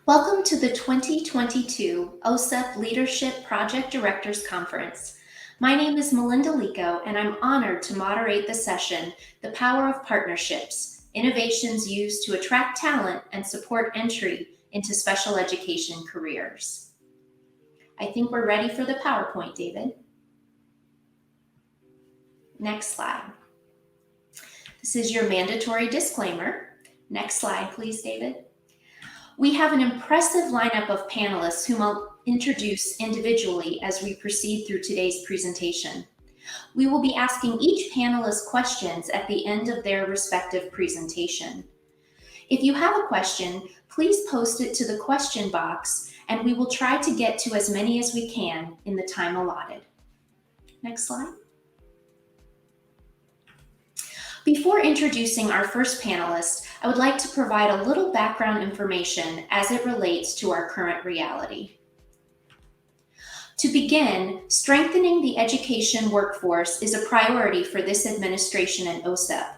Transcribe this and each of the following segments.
Welcome to the 2022 OSEP Leadership Project Directors Conference. My name is Melinda Lico, and I'm honored to moderate the session, The Power of Partnerships, Innovations Used to Attract Talent and Support Entry into Special Education Careers. I think we're ready for the PowerPoint, David. Next slide. This is your mandatory disclaimer. Next slide, please, David. We have an impressive lineup of panelists whom I'll introduce individually as we proceed through today's presentation. We will be asking each panelist questions at the end of their respective presentation. If you have a question, please post it to the question box, and we will try to get to as many as we can in the time allotted. Next slide. Before introducing our first panelist, I would like to provide a little background information as it relates to our current reality. To begin, strengthening the education workforce is a priority for this administration and OSEP.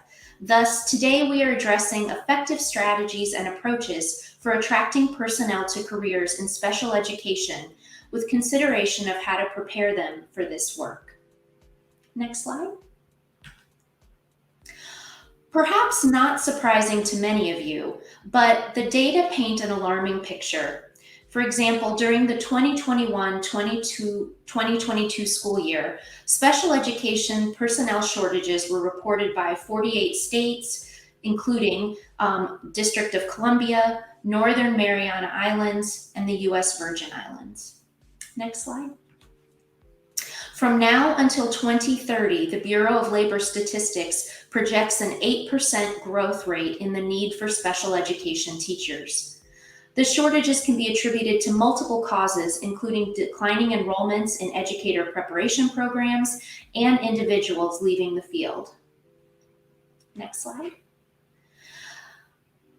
Thus, today we are addressing effective strategies and approaches for attracting personnel to careers in special education with consideration of how to prepare them for this work. Next slide. Perhaps not surprising to many of you, but the data paint an alarming picture. For example, during the 2021-2022 school year, special education personnel shortages were reported by 48 states, including District of Columbia, Northern Mariana Islands, and the US Virgin Islands. Next slide. From now until 2030, the Bureau of Labor Statistics projects an 8% growth rate in the need for special education teachers. The shortages can be attributed to multiple causes, including declining enrollments in educator preparation programs and individuals leaving the field. Next slide.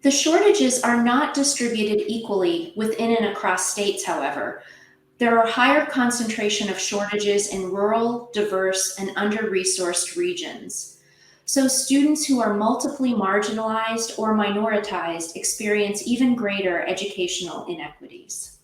The shortages are not distributed equally within and across states, however. There are higher concentration of shortages in rural, diverse, and under-resourced regions. So students who are multiply marginalized or minoritized experience even greater educational inequities.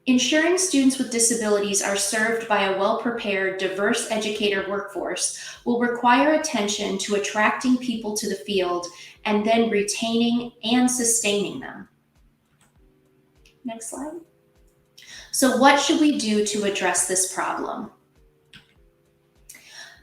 Ensuring students with disabilities are served by a well-prepared, diverse educator workforce will require attention to attracting people to the field and then retaining and sustaining them. Next slide. So what should we do to address this problem?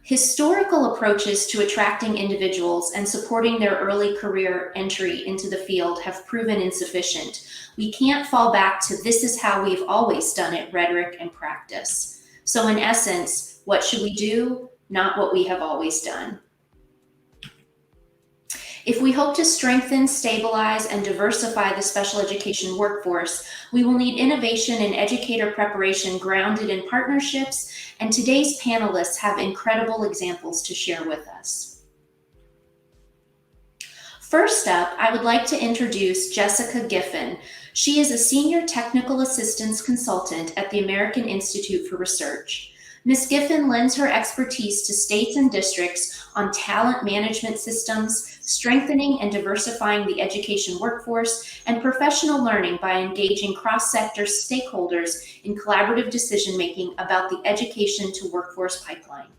Historical approaches to attracting individuals and supporting their early career entry into the field have proven insufficient. We can't fall back to "this is how we've always done it" rhetoric and practice. So in essence, what should we do? Not what we have always done. If we hope to strengthen, stabilize, and diversify the special education workforce, we will need innovation in educator preparation grounded in partnerships, and today's panelists have incredible examples to share with us. First up, I would like to introduce Jessica Giffen. She is a Senior Technical Assistance Consultant at the American Institute for Research. Ms. Giffen lends her expertise to states and districts on talent management systems, strengthening and diversifying the education workforce, and professional learning by engaging cross-sector stakeholders in collaborative decision-making about the education to workforce pipeline.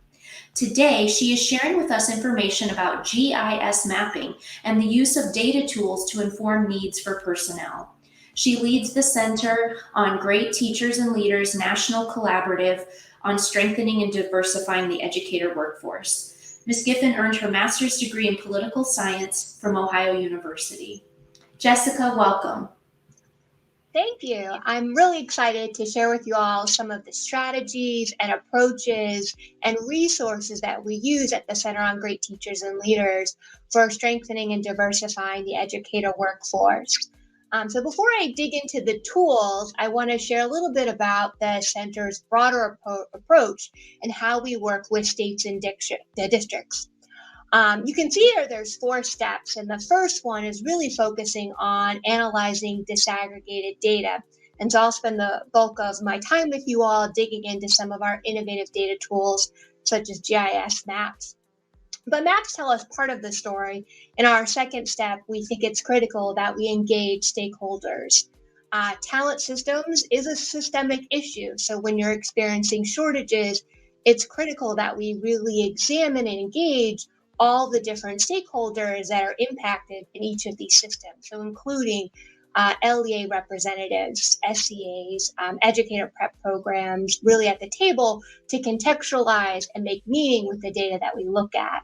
Today, she is sharing with us information about GIS mapping and the use of data tools to inform needs for personnel. She leads the Center on Great Teachers and Leaders National Collaborative on strengthening and diversifying the educator workforce. Ms. Giffen earned her master's degree in political science from Ohio University. Jessica, welcome. Thank you. I'm really excited to share with you all some of the strategies and approaches and resources that we use at the Center on Great Teachers and Leaders for strengthening and diversifying the educator workforce. So before I dig into the tools, I want to share a little bit about the center's broader approach and how we work with states and districts. You can see here there's 4 steps, and the first one is really focusing on analyzing disaggregated data. And so I'll spend the bulk of my time with you all digging into some of our innovative data tools, such as GIS maps. But maps tell us part of the story. In our second step, we think it's critical that we engage stakeholders. Talent systems is a systemic issue. So when you're experiencing shortages, it's critical that we really examine and engage all the different stakeholders that are impacted in each of these systems. So including LEA representatives, SCAs, educator prep programs, really at the table to contextualize and make meaning with the data that we look at.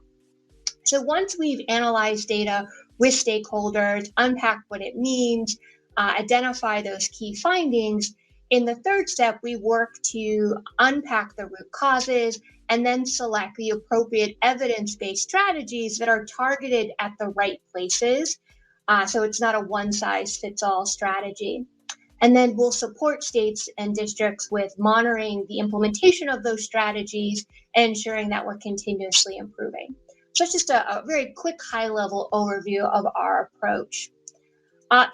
So once we've analyzed data with stakeholders, unpack what it means, identify those key findings, in the third step, we work to unpack the root causes and then select the appropriate evidence-based strategies that are targeted at the right places. So it's not a one-size-fits-all strategy. And then we'll support states and districts with monitoring the implementation of those strategies and ensuring that we're continuously improving. So it's just a very quick high-level overview of our approach.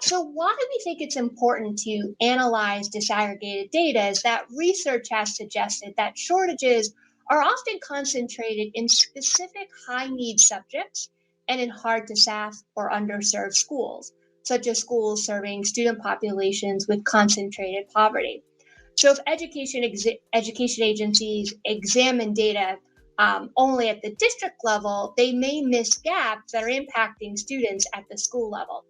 So why do we think it's important to analyze disaggregated data is that research has suggested that shortages are often concentrated in specific high-need subjects and in hard-to-staff or underserved schools, such as schools serving student populations with concentrated poverty. So if education agencies examine data only at the district level, they may miss gaps that are impacting students at the school level.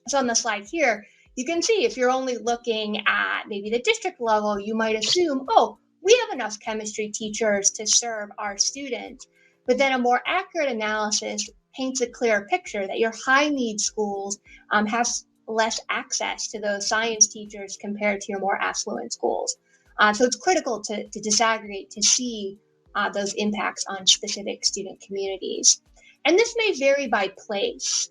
So on the slide here, you can see if you're only looking at maybe the district level, you might assume, oh, we have enough chemistry teachers to serve our students. But then a more accurate analysis paints a clearer picture that your high need schools have less access to those science teachers compared to your more affluent schools. So it's critical to disaggregate to see those impacts on specific student communities. And this may vary by place.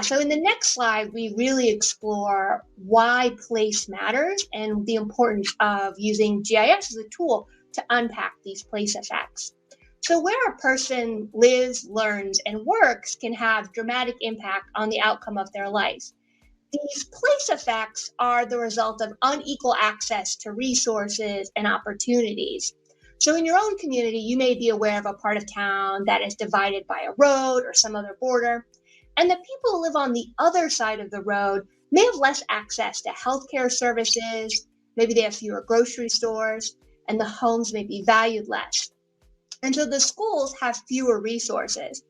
So in the next slide, we really explore why place matters and the importance of using GIS as a tool to unpack these place effects. So where a person lives, learns, and works can have dramatic impact on the outcome of their life. These place effects are the result of unequal access to resources and opportunities. So in your own community, you may be aware of a part of town that is divided by a road or some other border. And the people who live on the other side of the road may have less access to healthcare services, maybe they have fewer grocery stores, and the homes may be valued less. And so the schools have fewer resources.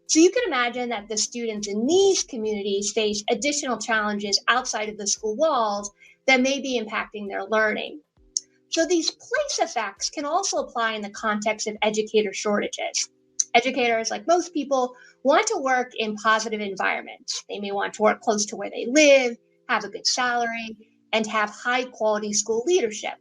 So you can imagine that the students in these communities face additional challenges outside of the school walls that may be impacting their learning. So these place effects can also apply in the context of educator shortages. Educators, like most people, want to work in positive environments. They may want to work close to where they live, have a good salary, and have high quality school leadership.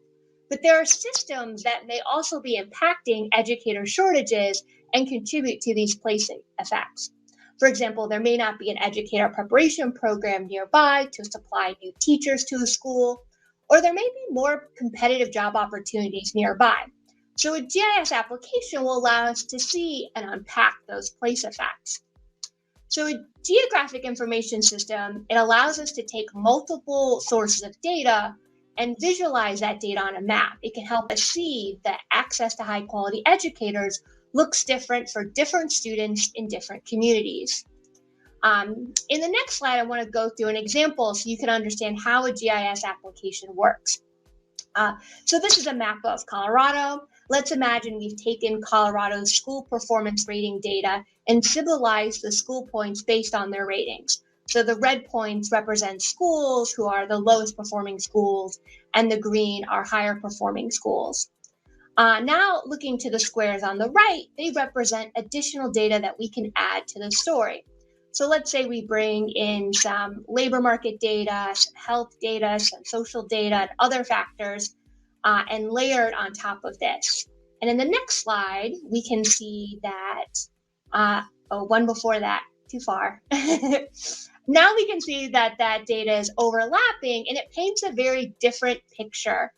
But there are systems that may also be impacting educator shortages and contribute to these place effects. For example, there may not be an educator preparation program nearby to supply new teachers to a school, or there may be more competitive job opportunities nearby. So a GIS application will allow us to see and unpack those place effects. So a geographic information system, it allows us to take multiple sources of data and visualize that data on a map. It can help us see that access to high quality educators looks different for different students in different communities. In the next slide, I want to go through an example so you can understand how a GIS application works. So this is a map of Colorado. Let's imagine we've taken Colorado's school performance rating data and symbolized the school points based on their ratings. So the red points represent schools who are the lowest performing schools, and the green are higher performing schools. Now looking to the squares on the right, they represent additional data that we can add to the story. So let's say we bring in some labor market data, some health data, some social data, and other factors, and layer it on top of this. And in the next slide, we can see that, one before that, too far. Now we can see that that data is overlapping and it paints a very different picture.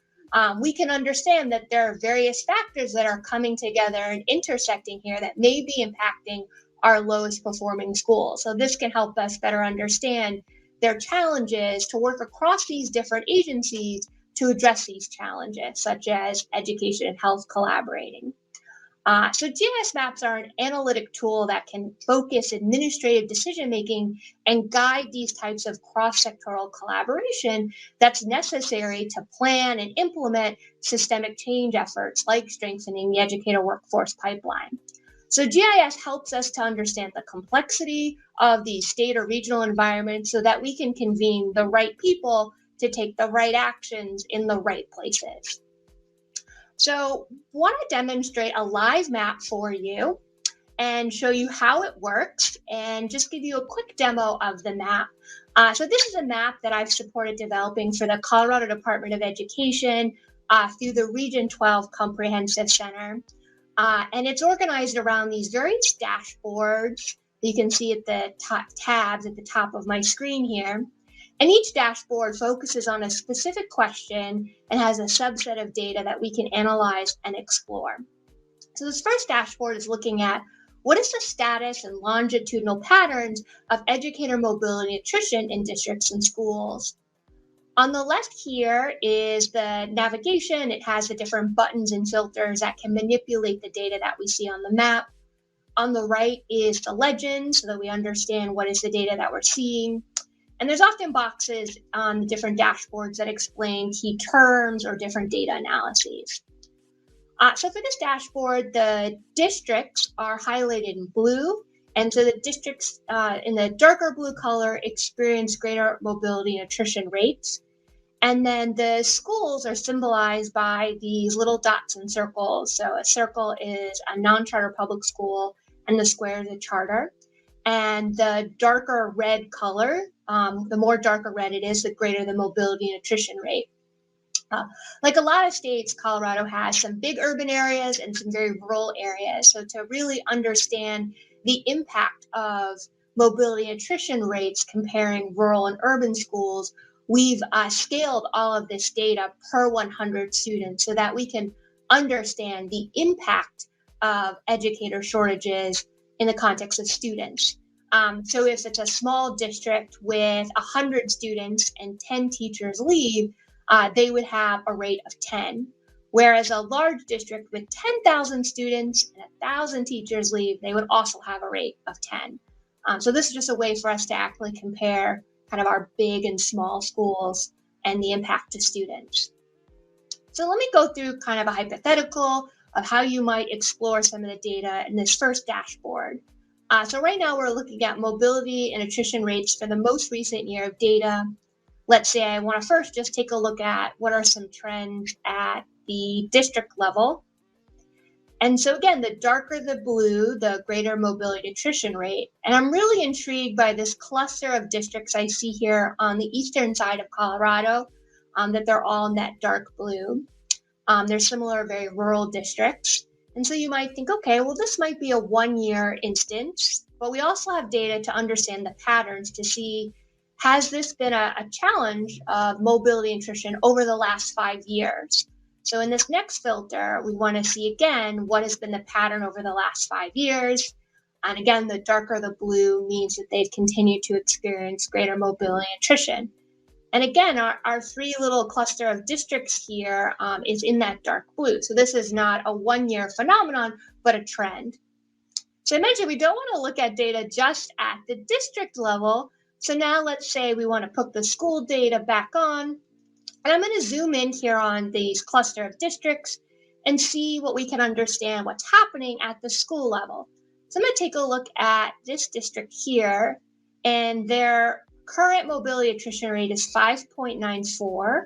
We can understand that there are various factors that are coming together and intersecting here that may be impacting our lowest performing schools. So this can help us better understand their challenges to work across these different agencies to address these challenges, such as education and health collaborating. So GIS maps are an analytic tool that can focus administrative decision-making and guide these types of cross-sectoral collaboration that's necessary to plan and implement systemic change efforts like strengthening the educator workforce pipeline. So GIS helps us to understand the complexity of these state or regional environments so that we can convene the right people to take the right actions in the right places. So want to demonstrate a live map for you and show you how it works and just give you a quick demo of the map. So this is a map that I've supported developing for the Colorado Department of Education through the Region 12 Comprehensive Center. And it's organized around these various dashboards that you can see at the top tabs at the top of my screen here. And each dashboard focuses on a specific question and has a subset of data that we can analyze and explore. So this first dashboard is looking at what is the status and longitudinal patterns of educator mobility and attrition in districts and schools. On the left here is the navigation. It has the different buttons and filters that can manipulate the data that we see on the map. On the right is the legend so that we understand what is the data that we're seeing. And there's often boxes on the different dashboards that explain key terms or different data analyses. So for this dashboard, the districts are highlighted in blue. And so the districts in the darker blue color experience greater mobility and attrition rates. And then the schools are symbolized by these little dots and circles. So a circle is a non-charter public school and the square is a charter. And the darker red color, the more darker red it is, the greater the mobility and attrition rate. Like a lot of states, Colorado has some big urban areas and some very rural areas. So to really understand the impact of mobility and attrition rates comparing rural and urban schools, we've scaled all of this data per 100 students so that we can understand the impact of educator shortages in the context of students. So if it's a small district with 100 students and 10 teachers leave, they would have a rate of 10. Whereas a large district with 10,000 students and 1,000 teachers leave, they would also have a rate of 10. So this is just a way for us to actually compare kind of our big and small schools and the impact to students. So let me go through kind of a hypothetical of how you might explore some of the data in this first dashboard. So right now we're looking at mobility and attrition rates for the most recent year of data. Let's say I want to first just take a look at what are some trends at the district level. And so again, the darker the blue, the greater mobility attrition rate. And I'm really intrigued by this cluster of districts I see here on the eastern side of Colorado, that they're all in that dark blue. They're similar, very rural districts. And so you might think, okay, well, this might be a 1-year instance, but we also have data to understand the patterns to see, has this been a challenge of mobility and attrition over the last 5 years? So in this next filter, we want to see again, what has been the pattern over the last 5 years? And again, the darker the blue means that they've continued to experience greater mobility and attrition. And again, our three little cluster of districts here is in that dark blue. So this is not a 1-year phenomenon, but a trend. So I mentioned we don't want to look at data just at the district level. So now let's say we want to put the school data back on. And I'm going to zoom in here on these cluster of districts and see what we can understand what's happening at the school level. So I'm going to take a look at this district here, and their current mobility attrition rate is 5.94.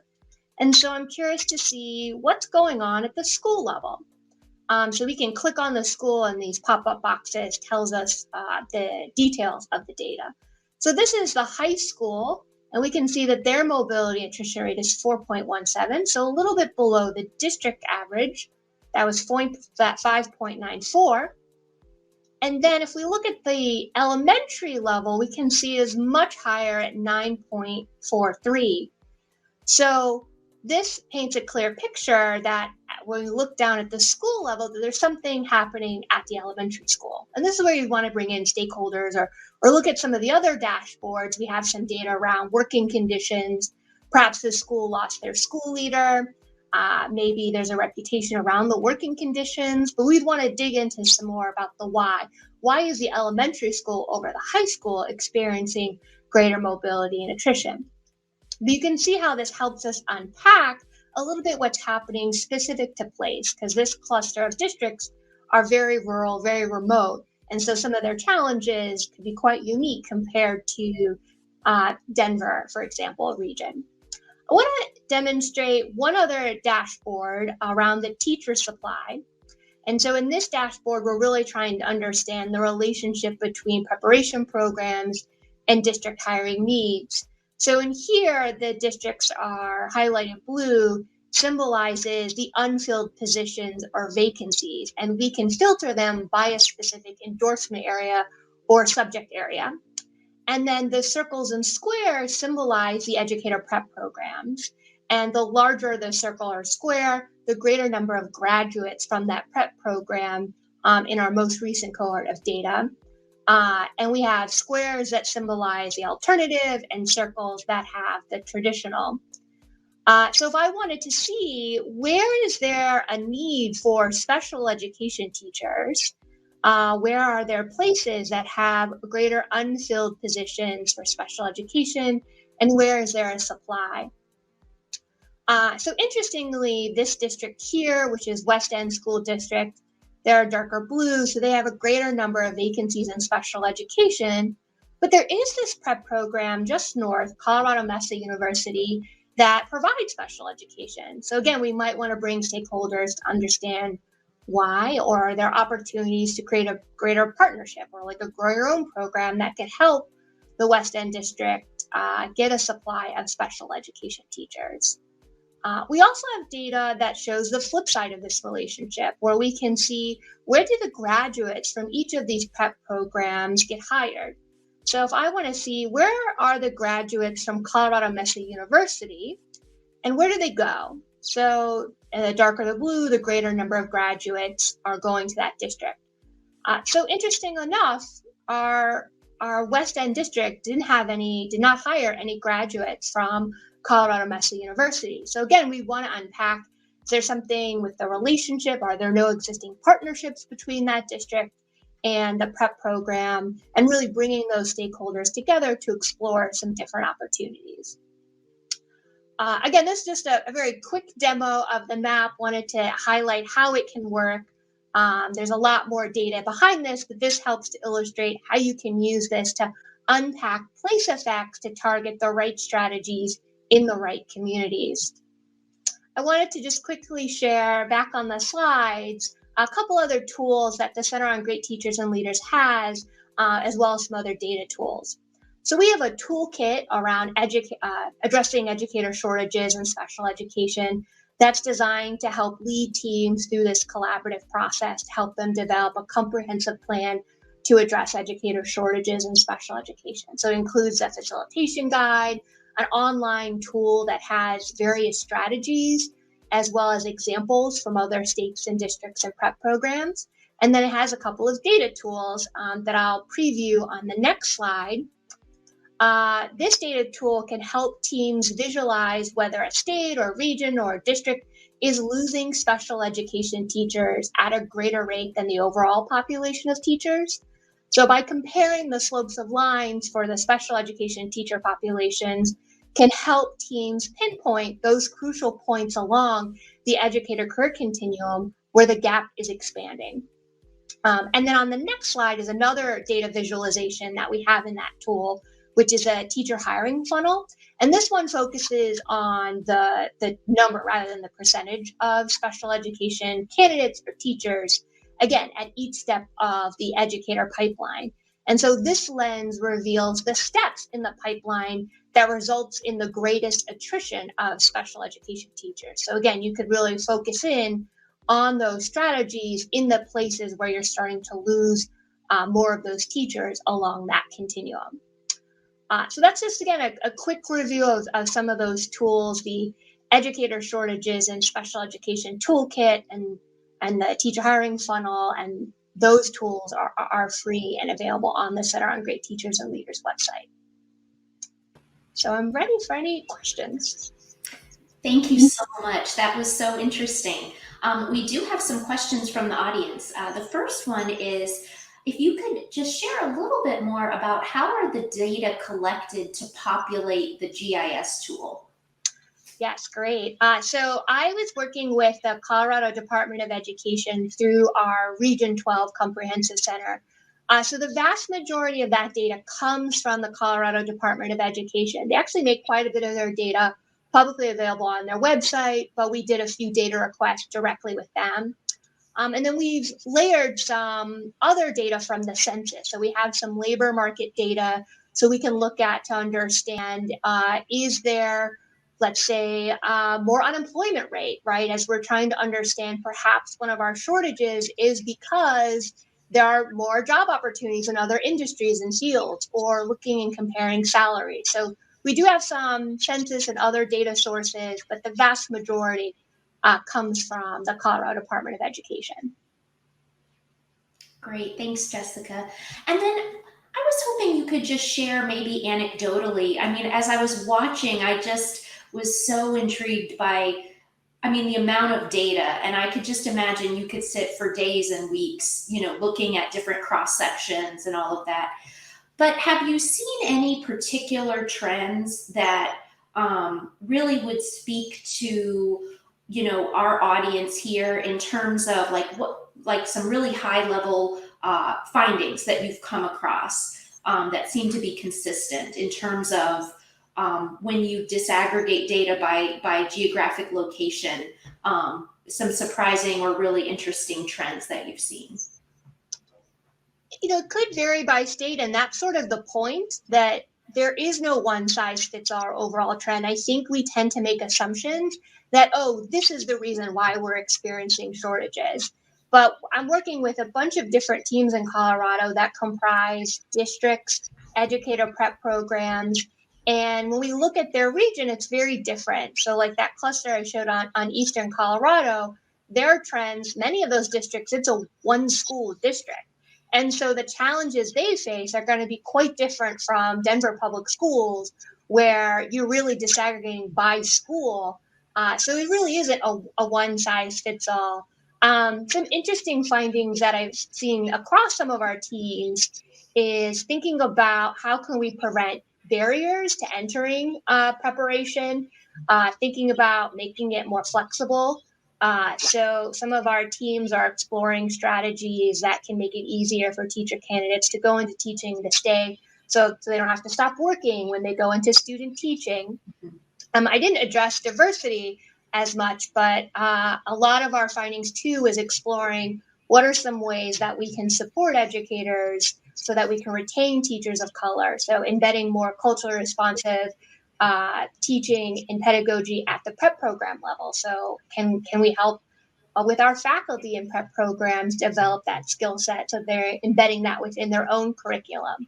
And so I'm curious to see what's going on at the school level. So we can click on the school and these pop-up boxes tells us the details of the data. So this is the high school, and we can see that their mobility attrition rate is 4.17, so a little bit below the district average. That was 5.94. And then if we look at the elementary level, we can see it is much higher at 9.43. So this paints a clear picture that when we look down at the school level, that there's something happening at the elementary school. And this is where you want to bring in stakeholders or look at some of the other dashboards. We have some data around working conditions. Perhaps the school lost their school leader. Maybe there's a reputation around the working conditions, but we'd want to dig into some more about the why. Why is the elementary school over the high school experiencing greater mobility and attrition? But you can see how this helps us unpack a little bit what's happening specific to place, because this cluster of districts are very rural, very remote. And so some of their challenges could be quite unique compared to Denver, for example, region. I want to demonstrate one other dashboard around the teacher supply. And so in this dashboard, we're really trying to understand the relationship between preparation programs and district hiring needs. So in here, the districts are highlighted blue, symbolizes the unfilled positions or vacancies, and we can filter them by a specific endorsement area or subject area. And then the circles and squares symbolize the educator prep programs. And the larger the circle or square, the greater number of graduates from that prep program in our most recent cohort of data. And we have squares that symbolize the alternative and circles that have the traditional. So if I wanted to see where is there a need for special education teachers, where are there places that have greater unfilled positions for special education, and where is there a supply? So interestingly, this district here, which is West End School District, they're darker blue, so they have a greater number of vacancies in special education. But there is this prep program just north, Colorado Mesa University, that provides special education. So again, we might want to bring stakeholders to understand why, or are there opportunities to create a greater partnership or like a grow your own program that could help the West End District get a supply of special education teachers. We also have data that shows the flip side of this relationship, where we can see where do the graduates from each of these prep programs get hired. So if I want to see where are the graduates from Colorado Mesa University and where do they go? So the darker the blue, the greater number of graduates are going to that district. So interesting enough, our West End district did not hire any graduates from Colorado Mesa University. So again, we want to unpack, is there something with the relationship? Are there no existing partnerships between that district and the prep program, and really bringing those stakeholders together to explore some different opportunities. Again, this is just a very quick demo of the map. Wanted to highlight how it can work. There's a lot more data behind this, but this helps to illustrate how you can use this to unpack place effects to target the right strategies in the right communities. I wanted to just quickly share back on the slides a couple other tools that the Center on Great Teachers and Leaders has, as well as some other data tools. So we have a toolkit around addressing educator shortages in special education that's designed to help lead teams through this collaborative process to help them develop a comprehensive plan to address educator shortages in special education. So it includes a facilitation guide, an online tool that has various strategies, as well as examples from other states and districts and prep programs. And then it has a couple of data tools that I'll preview on the next slide. This data tool can help teams visualize whether a state or region or district is losing special education teachers at a greater rate than the overall population of teachers. So by comparing the slopes of lines for the special education teacher populations can help teams pinpoint those crucial points along the educator career continuum where the gap is expanding. And then on the next slide is another data visualization that we have in that tool, which is a teacher hiring funnel. And this one focuses on the number rather than the percentage of special education candidates or teachers, again, at each step of the educator pipeline. And so this lens reveals the steps in the pipeline that results in the greatest attrition of special education teachers. So again, you could really focus in on those strategies in the places where you're starting to lose more of those teachers along that continuum. So that's just, again, a quick review of some of those tools, the educator shortages and special education toolkit and the teacher hiring funnel. And those tools are free and available on the Center on Great Teachers and Leaders website. So I'm ready for any questions. Thank you so much. That was so interesting. We do have some questions from the audience. The first one is if you could just share a little bit more about how are the data collected to populate the GIS tool? Yes, great. So I was working with the Colorado Department of Education through our Region 12 Comprehensive Center. So the vast majority of that data comes from the Colorado Department of Education. They actually make quite a bit of their data publicly available on their website, but we did a few data requests directly with them. And then we've layered some other data from the census. So we have some labor market data so we can look at to understand is there, let's say, more unemployment rate, right? As we're trying to understand perhaps one of our shortages is because there are more job opportunities in other industries and fields, or looking and comparing salaries. So we do have some census and other data sources, but the vast majority comes from the Colorado Department of Education. Great, thanks, Jessica. And then I was hoping you could just share maybe anecdotally. I mean, as I was watching, I just was so intrigued by, I mean, the amount of data, and I could just imagine you could sit for days and weeks, looking at different cross sections and all of that. But have you seen any particular trends that really would speak to, our audience here in terms of like some really high level findings that you've come across that seem to be consistent in terms of when you disaggregate data by geographic location, some surprising or really interesting trends that you've seen? It could vary by state, and that's sort of the point, that there is no one size fits all overall trend. I think we tend to make assumptions that, oh, this is the reason why we're experiencing shortages. But I'm working with a bunch of different teams in Colorado that comprise districts, educator prep programs. And when we look at their region, it's very different. So, like that cluster I showed on Eastern Colorado, their trends, many of those districts, it's a one school district. And so the challenges they face are going to be quite different from Denver Public Schools, where you're really disaggregating by school. So it really isn't a one size fits all. Some interesting findings that I've seen across some of our teams is thinking about how can we prevent barriers to entering preparation, thinking about making it more flexible. So some of our teams are exploring strategies that can make it easier for teacher candidates to go into teaching, to stay, so they don't have to stop working when they go into student teaching. I didn't address diversity as much, but a lot of our findings too is exploring what are some ways that we can support educators so that we can retain teachers of color. So embedding more culturally responsive teaching and pedagogy at the prep program level. So can we help with our faculty in prep programs develop that skill set so they're embedding that within their own curriculum?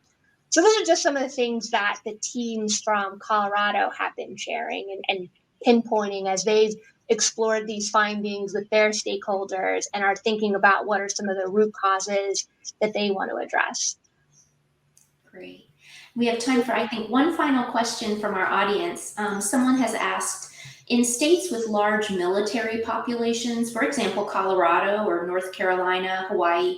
So those are just some of the things that the teams from Colorado have been sharing and pinpointing as they've explored these findings with their stakeholders and are thinking about what are some of the root causes that they want to address. Great. We have time for, I think, one final question from our audience. Someone has asked, in states with large military populations, for example, Colorado or North Carolina, Hawaii,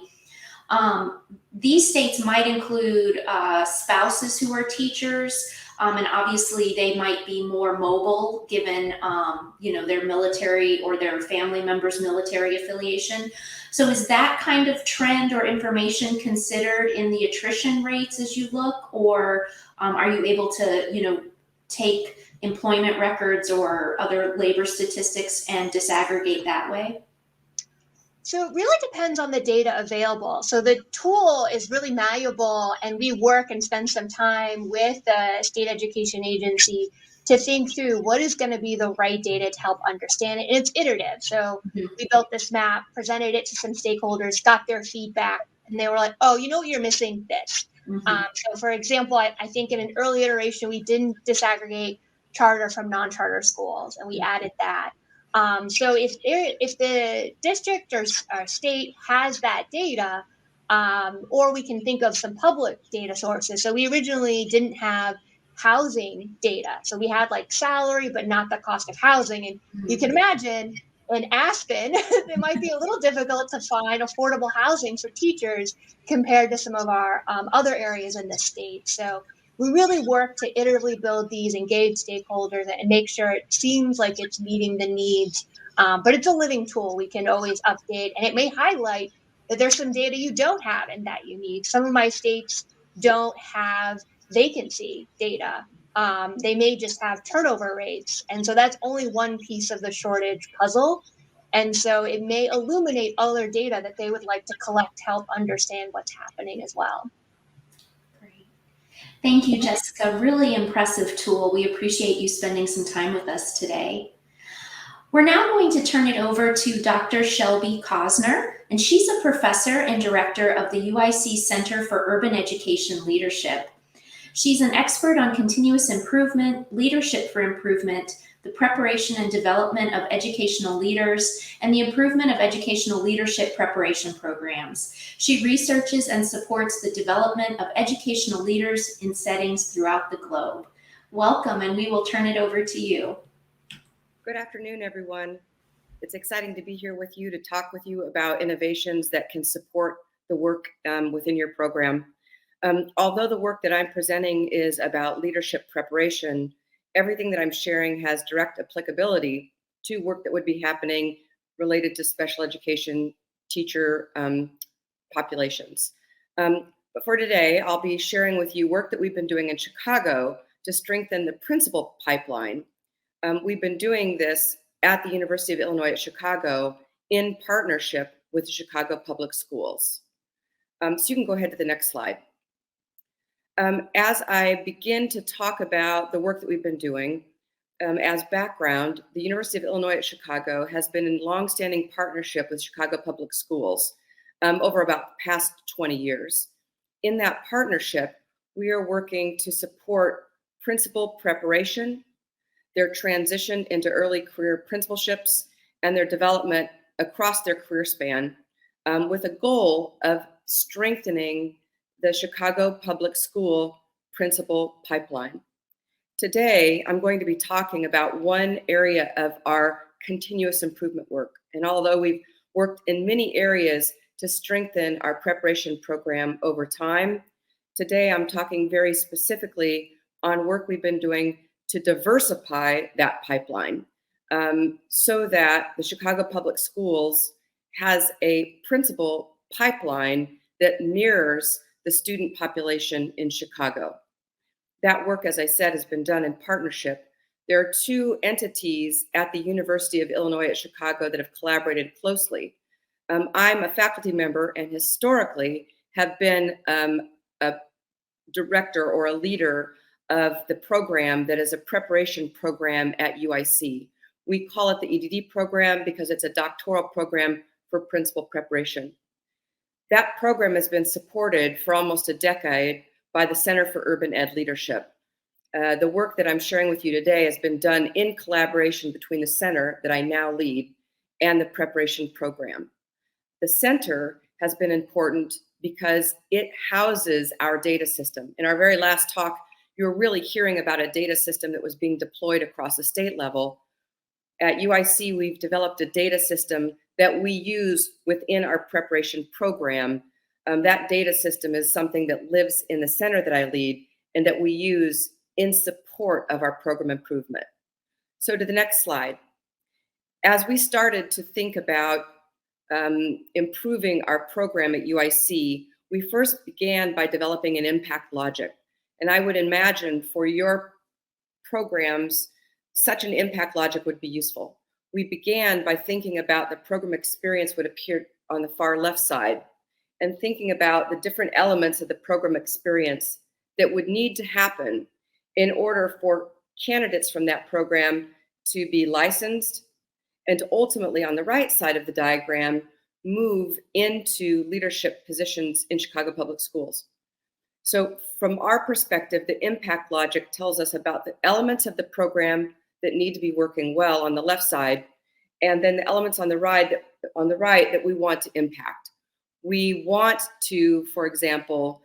these states might include spouses who are teachers, and obviously they might be more mobile given, their military or their family members' military affiliation. So is that kind of trend or information considered in the attrition rates as you look, or are you able to, take employment records or other labor statistics and disaggregate that way? So it really depends on the data available. So the tool is really malleable, and we work and spend some time with the state education agency to think through what is going to be the right data to help understand it. And it's iterative. So Mhm. we built this map, presented it to some stakeholders, got their feedback, and they were like, oh, you know what, you're missing this. Mhm. So for example, I think in an early iteration, we didn't disaggregate charter from non-charter schools, and we added that. So if the district or state has that data, or we can think of some public data sources. So we originally didn't have housing data. So we had like salary, but not the cost of housing. And you can imagine in Aspen, it might be a little difficult to find affordable housing for teachers compared to some of our other areas in the state. So we really work to iteratively build these engaged stakeholders and make sure it seems like it's meeting the needs. But it's a living tool we can always update, and it may highlight that there's some data you don't have and that you need. Some of my states don't have vacancy data. They may just have turnover rates. And so that's only one piece of the shortage puzzle. And so it may illuminate other data that they would like to collect to help understand what's happening as well. Great. Thank you, Jessica. Really impressive tool. We appreciate you spending some time with us today. We're now going to turn it over to Dr. Shelby Cosner, and she's a professor and director of the UIC Center for Urban Education Leadership. She's an expert on continuous improvement, leadership for improvement, the preparation and development of educational leaders, and the improvement of educational leadership preparation programs. She researches and supports the development of educational leaders in settings throughout the globe. Welcome, and we will turn it over to you. Good afternoon, everyone. It's exciting to be here with you to talk with you about innovations that can support the work within your program. Although the work that I'm presenting is about leadership preparation, everything that I'm sharing has direct applicability to work that would be happening related to special education teacher populations. But for today, I'll be sharing with you work that we've been doing in Chicago to strengthen the principal pipeline. We've been doing this at the University of Illinois at Chicago in partnership with the Chicago Public Schools. So you can go ahead to the next slide. As I begin to talk about the work that we've been doing, as background, the University of Illinois at Chicago has been in longstanding partnership with Chicago Public Schools over about the past 20 years. In that partnership, we are working to support principal preparation, their transition into early career principalships, and their development across their career span, with a goal of strengthening the Chicago Public School principal pipeline. Today, I'm going to be talking about one area of our continuous improvement work. And although we've worked in many areas to strengthen our preparation program over time, today I'm talking very specifically on work we've been doing to diversify that pipeline so that the Chicago Public Schools has a principal pipeline that mirrors the student population in Chicago. That work, as I said, has been done in partnership. There are two entities at the University of Illinois at Chicago that have collaborated closely. I'm a faculty member and historically have been a director or a leader of the program that is a preparation program at UIC. We call it the EDD program because it's a doctoral program for principal preparation. That program has been supported for almost a decade by the Center for Urban Ed Leadership. The work that I'm sharing with you today has been done in collaboration between the center that I now lead and the preparation program. The center has been important because it houses our data system. In our very last talk, you were really hearing about a data system that was being deployed across the state level. At UIC, we've developed a data system that we use within our preparation program. That data system is something that lives in the center that I lead and that we use in support of our program improvement. So to the next slide. As we started to think about improving our program at UIC, we first began by developing an impact logic. And I would imagine for your programs, such an impact logic would be useful. We began by thinking about the program experience would appear on the far left side and thinking about the different elements of the program experience that would need to happen in order for candidates from that program to be licensed and to ultimately, on the right side of the diagram, move into leadership positions in Chicago Public Schools. So from our perspective, the impact logic tells us about the elements of the program that need to be working well on the left side, and then the elements on the right that we want to impact. We want to, for example,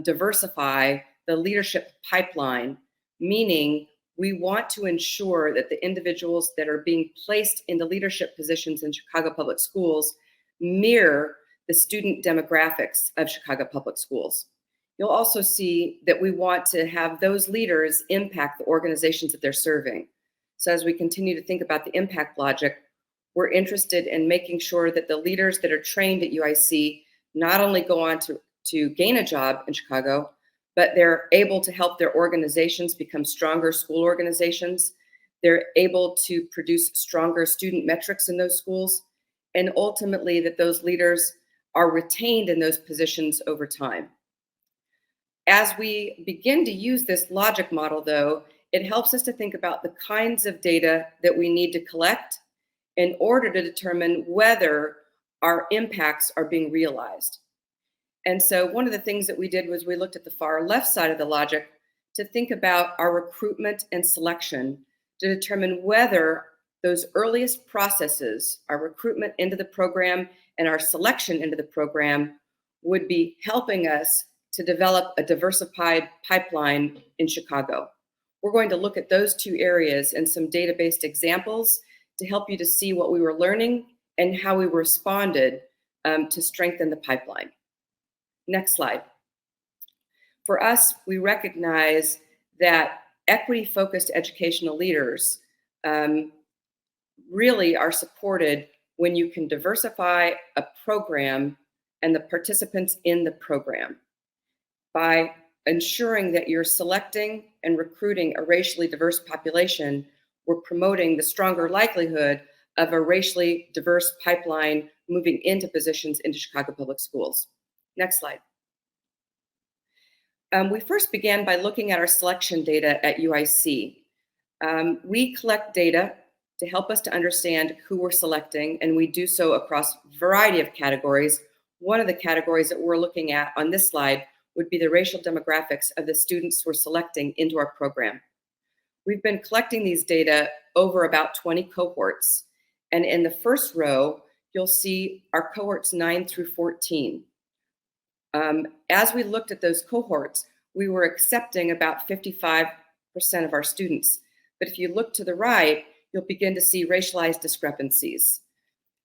diversify the leadership pipeline, meaning we want to ensure that the individuals that are being placed into leadership positions in Chicago Public Schools mirror the student demographics of Chicago Public Schools. You'll also see that we want to have those leaders impact the organizations that they're serving. So as we continue to think about the impact logic, we're interested in making sure that the leaders that are trained at UIC not only go on to gain a job in Chicago, but they're able to help their organizations become stronger school organizations. They're able to produce stronger student metrics in those schools, and ultimately that those leaders are retained in those positions over time. As we begin to use this logic model, though, it helps us to think about the kinds of data that we need to collect in order to determine whether our impacts are being realized. And so one of the things that we did was we looked at the far left side of the logic to think about our recruitment and selection to determine whether those earliest processes, our recruitment into the program and our selection into the program, would be helping us to develop a diversified pipeline in Chicago. We're going to look at those two areas and some data-based examples to help you to see what we were learning and how we responded to strengthen the pipeline. Next slide. For us, we recognize that equity-focused educational leaders really are supported when you can diversify a program and the participants in the program. By ensuring that you're selecting and recruiting a racially diverse population, we're promoting the stronger likelihood of a racially diverse pipeline moving into positions into Chicago Public Schools. Next slide. We first began by looking at our selection data at UIC. We collect data to help us to understand who we're selecting, and we do so across a variety of categories. One of the categories that we're looking at on this slide would be the racial demographics of the students we're selecting into our program. We've been collecting these data over about 20 cohorts, and in the first row, you'll see our cohorts 9 through 14. As we looked at those cohorts, we were accepting about 55% of our students. But if you look to the right, you'll begin to see racialized discrepancies.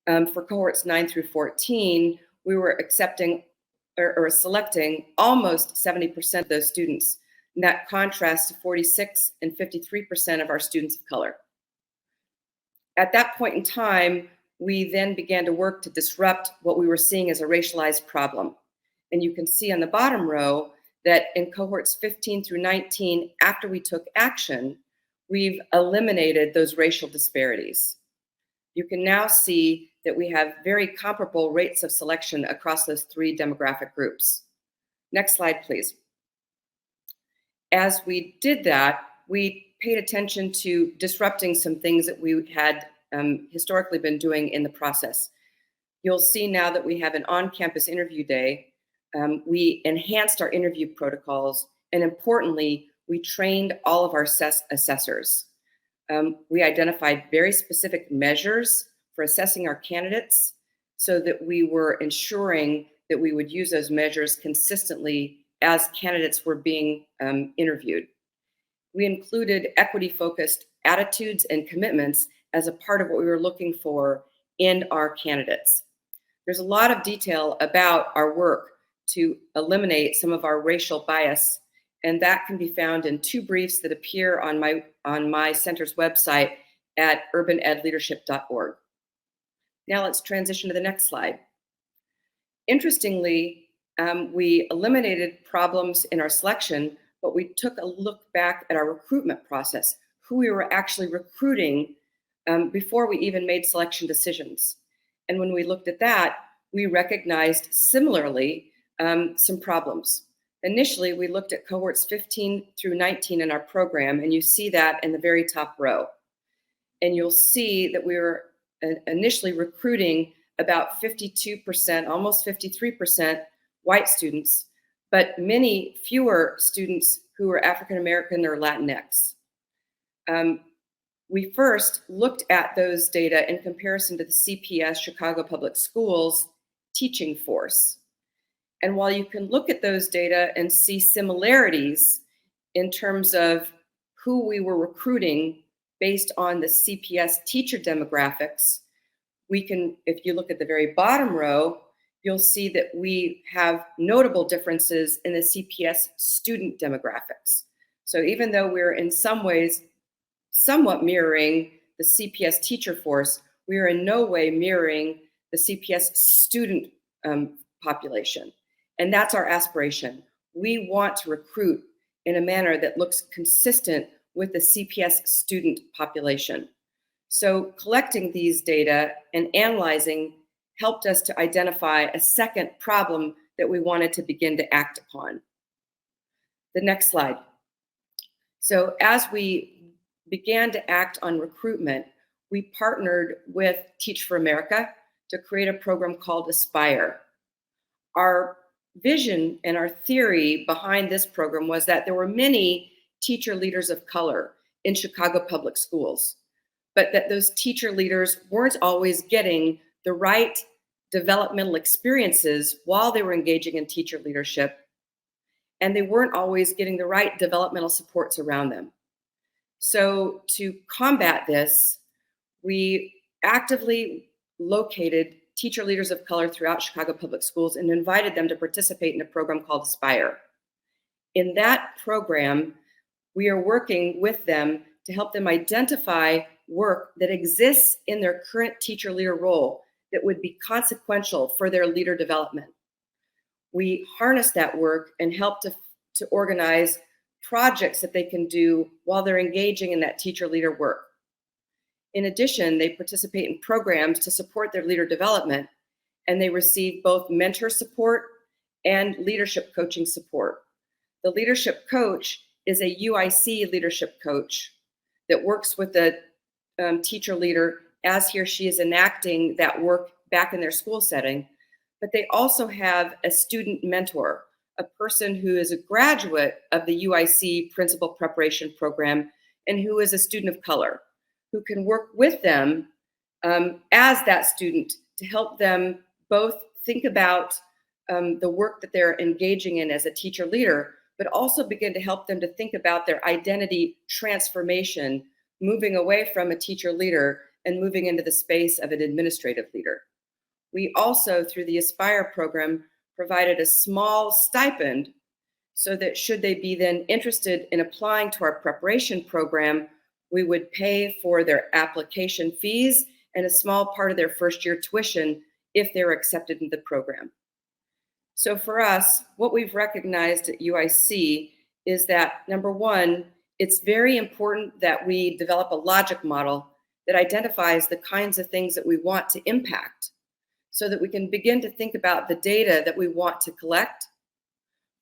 For cohorts 9 through 14, we were accepting or selecting almost 70% of those students. And that contrasts to 46 and 53% of our students of color. At that point in time, we then began to work to disrupt what we were seeing as a racialized problem. And you can see on the bottom row that in cohorts 15 through 19, after we took action, we've eliminated those racial disparities. You can now see that we have very comparable rates of selection across those three demographic groups. Next slide, please. As we did that, we paid attention to disrupting some things that we had historically been doing in the process. You'll see now that we have an on-campus interview day. We enhanced our interview protocols, and importantly, we trained all of our assessors. We identified very specific measures for assessing our candidates so that we were ensuring that we would use those measures consistently as candidates were being interviewed. We included equity-focused attitudes and commitments as a part of what we were looking for in our candidates. There's a lot of detail about our work to eliminate some of our racial bias, and that can be found in two briefs that appear on my center's website at urbanedleadership.org. Now let's transition to the next slide. Interestingly, we eliminated problems in our selection, but we took a look back at our recruitment process, who we were actually recruiting before we even made selection decisions. And when we looked at that, we recognized similarly some problems. Initially, we looked at cohorts 15 through 19 in our program, and you see that in the very top row. And you'll see that we were initially recruiting about 52%, almost 53% white students, but many fewer students who were African American or Latinx. We first looked at those data in comparison to the CPS, Chicago Public Schools, teaching force. And while you can look at those data and see similarities in terms of who we were recruiting based on the CPS teacher demographics, we can, if you look at the very bottom row, you'll see that we have notable differences in the CPS student demographics. So even though we're in some ways somewhat mirroring the CPS teacher force, we are in no way mirroring the CPS student population. And that's our aspiration. We want to recruit in a manner that looks consistent with the CPS student population. So collecting these data and analyzing helped us to identify a second problem that we wanted to begin to act upon. The next slide. So as we began to act on recruitment, we partnered with Teach for America to create a program called Aspire. Our vision and our theory behind this program was that there were many teacher leaders of color in Chicago public schools, but that those teacher leaders weren't always getting the right developmental experiences while they were engaging in teacher leadership, and they weren't always getting the right developmental supports around them. So to combat this, we actively located teacher leaders of color throughout Chicago public schools and invited them to participate in a program called Aspire. In that program, we are working with them to help them identify work that exists in their current teacher leader role that would be consequential for their leader development. We harness that work and help to organize projects that they can do while they're engaging in that teacher leader work. In addition, they participate in programs to support their leader development, and they receive both mentor support and leadership coaching support. The leadership coach is a UIC leadership coach that works with the teacher leader as he or she is enacting that work back in their school setting. But they also have a student mentor, a person who is a graduate of the UIC Principal Preparation Program and who is a student of color, who can work with them as that student to help them both think about the work that they're engaging in as a teacher leader, but also begin to help them to think about their identity transformation, moving away from a teacher leader and moving into the space of an administrative leader. We also, through the Aspire program, provided a small stipend so that should they be then interested in applying to our preparation program, we would pay for their application fees and a small part of their first year tuition if they were accepted into the program. So for us, what we've recognized at UIC is that, number one, it's very important that we develop a logic model that identifies the kinds of things that we want to impact so that we can begin to think about the data that we want to collect.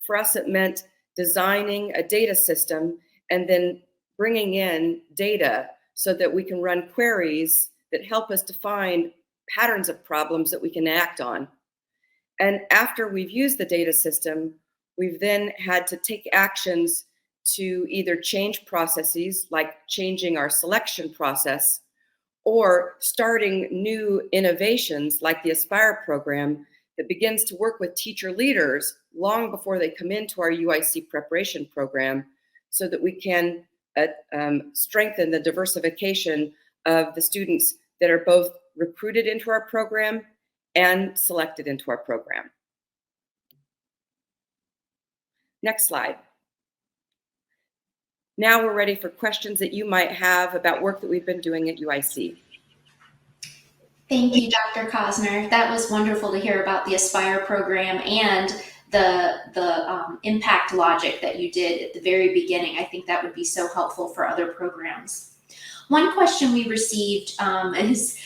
For us, it meant designing a data system and then bringing in data so that we can run queries that help us to find patterns of problems that we can act on. And after we've used the data system, we've then had to take actions to either change processes, like changing our selection process, or starting new innovations like the Aspire program that begins to work with teacher leaders long before they come into our UIC preparation program so that we can strengthen the diversification of the students that are both recruited into our program and selected into our program. Next slide. Now we're ready for questions that you might have about work that we've been doing at UIC. Thank you, Dr. Cosner. That was wonderful to hear about the Aspire program and the impact logic that you did at the very beginning. I think that would be so helpful for other programs. One question we received is,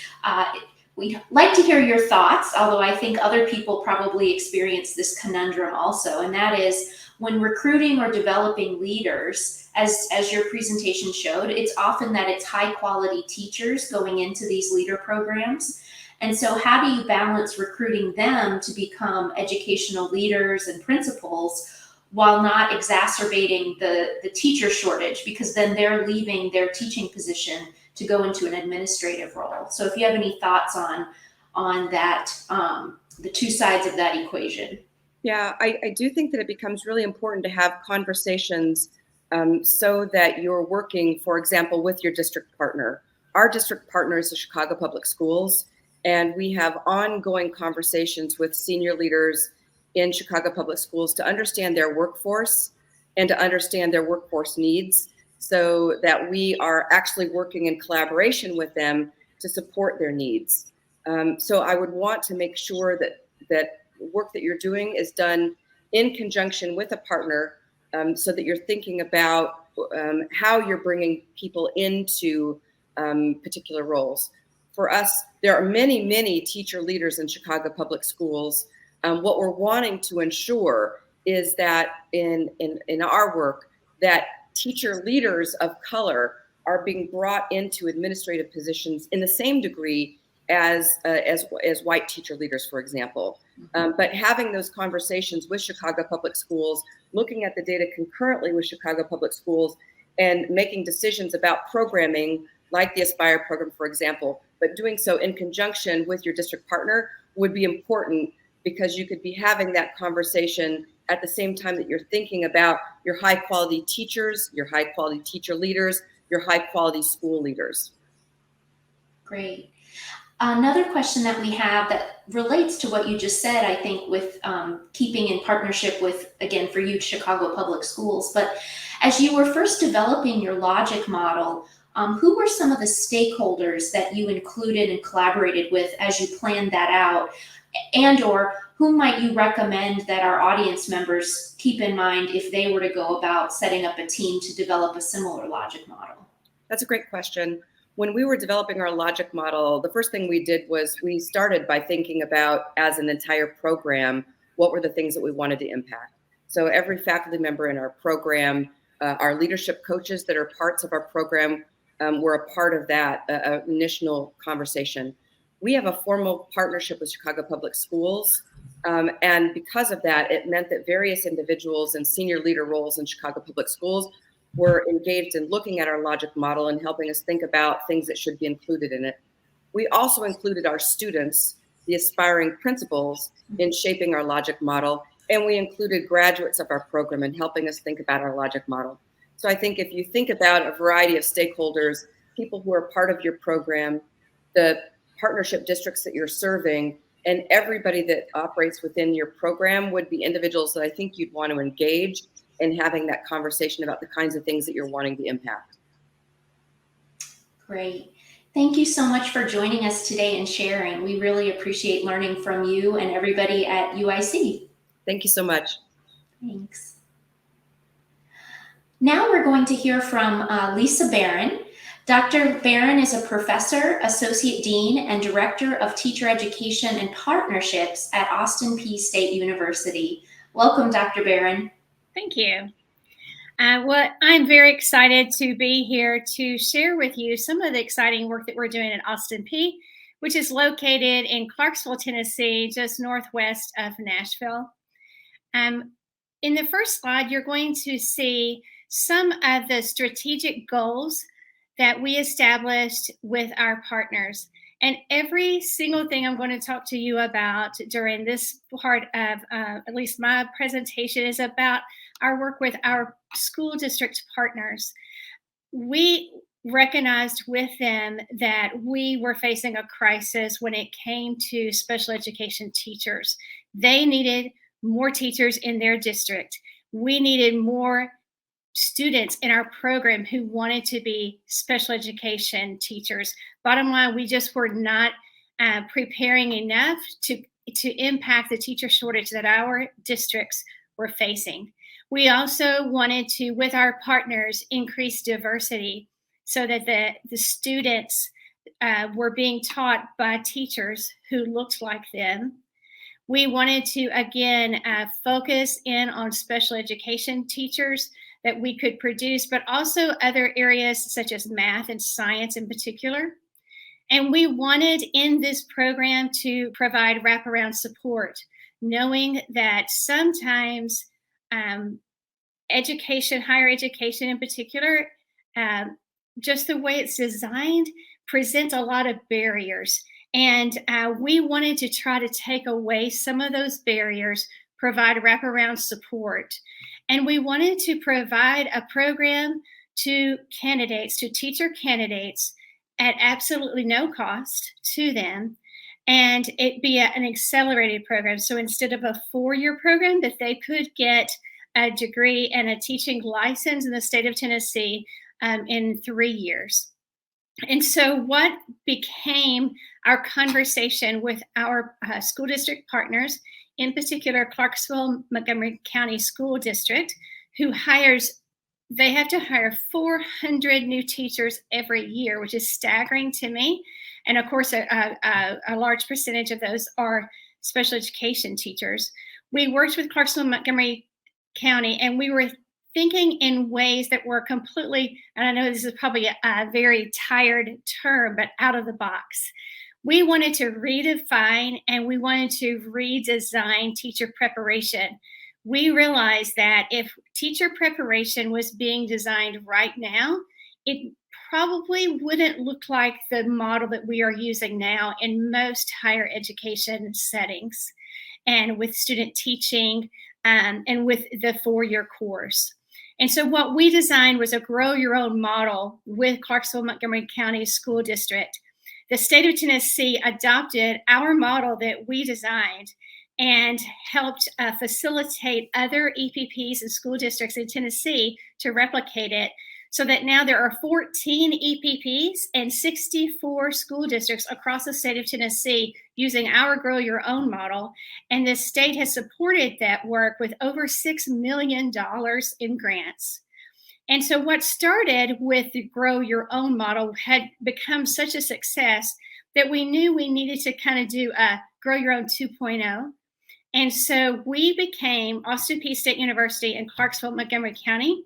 we'd like to hear your thoughts, although I think other people probably experience this conundrum also, and that is when recruiting or developing leaders, as your presentation showed, it's often that it's high quality teachers going into these leader programs. And so how do you balance recruiting them to become educational leaders and principals while not exacerbating the teacher shortage, because then they're leaving their teaching position to go into an administrative role? So if you have any thoughts on that, the two sides of that equation. Yeah, I do think that it becomes really important to have conversations so that you're working, for example, with your district partner. Our district partner is the Chicago Public Schools, and we have ongoing conversations with senior leaders in Chicago Public Schools to understand their workforce and to understand their workforce needs, so that we are actually working in collaboration with them to support their needs. So I would want to make sure that work that you're doing is done in conjunction with a partner, so that you're thinking about how you're bringing people into particular roles. For us, there are many, many teacher leaders in Chicago Public Schools. What we're wanting to ensure is that in our work, that teacher leaders of color are being brought into administrative positions in the same degree as white teacher leaders, for example. But having those conversations with Chicago Public Schools, looking at the data concurrently with Chicago Public Schools, and making decisions about programming like the Aspire program, for example, but doing so in conjunction with your district partner would be important, because you could be having that conversation at the same time that you're thinking about your high quality teachers, your high quality teacher leaders, your high quality school leaders. Great. Another question that we have that relates to what you just said, I think, with keeping in partnership with, again, for you, Chicago Public Schools. But as you were first developing your logic model, who were some of the stakeholders that you included and collaborated with as you planned that out? And or who might you recommend that our audience members keep in mind if they were to go about setting up a team to develop a similar logic model? That's a great question. When we were developing our logic model, the first thing we did was we started by thinking about, as an entire program, what were the things that we wanted to impact. So every faculty member in our program, our leadership coaches that are parts of our program, were a part of that initial conversation. We have a formal partnership with Chicago Public Schools. And because of that, it meant that various individuals in senior leader roles in Chicago Public Schools were engaged in looking at our logic model and helping us think about things that should be included in it. We also included our students, the aspiring principals, in shaping our logic model. And we included graduates of our program in helping us think about our logic model. So I think if you think about a variety of stakeholders, people who are part of your program, the partnership districts that you're serving, and everybody that operates within your program would be individuals that I think you'd want to engage in having that conversation about the kinds of things that you're wanting to impact. Great. Thank you so much for joining us today and sharing. We really appreciate learning from you and everybody at UIC. Thank you so much. Thanks. Now we're going to hear from Lisa Barron. Dr. Barron is a professor, associate dean, and director of teacher education and partnerships at Austin Peay State University. Welcome, Dr. Barron. Thank you. Well, I'm very excited to be here to share with you some of the exciting work that we're doing at Austin Peay, which is located in Clarksville, Tennessee, just northwest of Nashville. In the first slide, you're going to see some of the strategic goals that we established with our partners. And every single thing I'm going to talk to you about during this part of at least my presentation is about our work with our school district partners. We recognized with them that we were facing a crisis when it came to special education teachers. They needed more teachers in their district. We needed more students in our program who wanted to be special education teachers. Bottom line, we just were not preparing enough to impact the teacher shortage that our districts were facing. We also wanted to, with our partners, increase diversity so that the students were being taught by teachers who looked like them. We wanted to, again, focus in on special education teachers that we could produce, but also other areas such as math and science in particular. And we wanted in this program to provide wraparound support, knowing that sometimes education, higher education in particular, just the way it's designed, presents a lot of barriers. And we wanted to try to take away some of those barriers, provide wraparound support. And we wanted to provide a program to candidates, to teacher candidates, at absolutely no cost to them, and it be an accelerated program. So instead of a 4-year program, that they could get a degree and a teaching license in the state of Tennessee in 3 years. And so what became our conversation with our school district partners, in particular Clarksville Montgomery County School District, who they have to hire 400 new teachers every year, which is staggering to me. And of course, a large percentage of those are special education teachers. We worked with Clarksville Montgomery County, and we were thinking in ways that were completely, and I know this is probably a very tired term, but out of the box. We wanted to redefine and we wanted to redesign teacher preparation. We realized that if teacher preparation was being designed right now, it probably wouldn't look like the model that we are using now in most higher education settings, and with student teaching and with the 4-year course. And so what we designed was a grow your own model with Clarksville Montgomery County School District. The state of Tennessee adopted our model that we designed and helped facilitate other EPPs and school districts in Tennessee to replicate it, so that now there are 14 EPPs and 64 school districts across the state of Tennessee using our Grow Your Own model. And the state has supported that work with over $6 million in grants. And so what started with the Grow Your Own model had become such a success that we knew we needed to kind of do a Grow Your Own 2.0. And so we became Austin Peay State University in Clarksville, Montgomery County,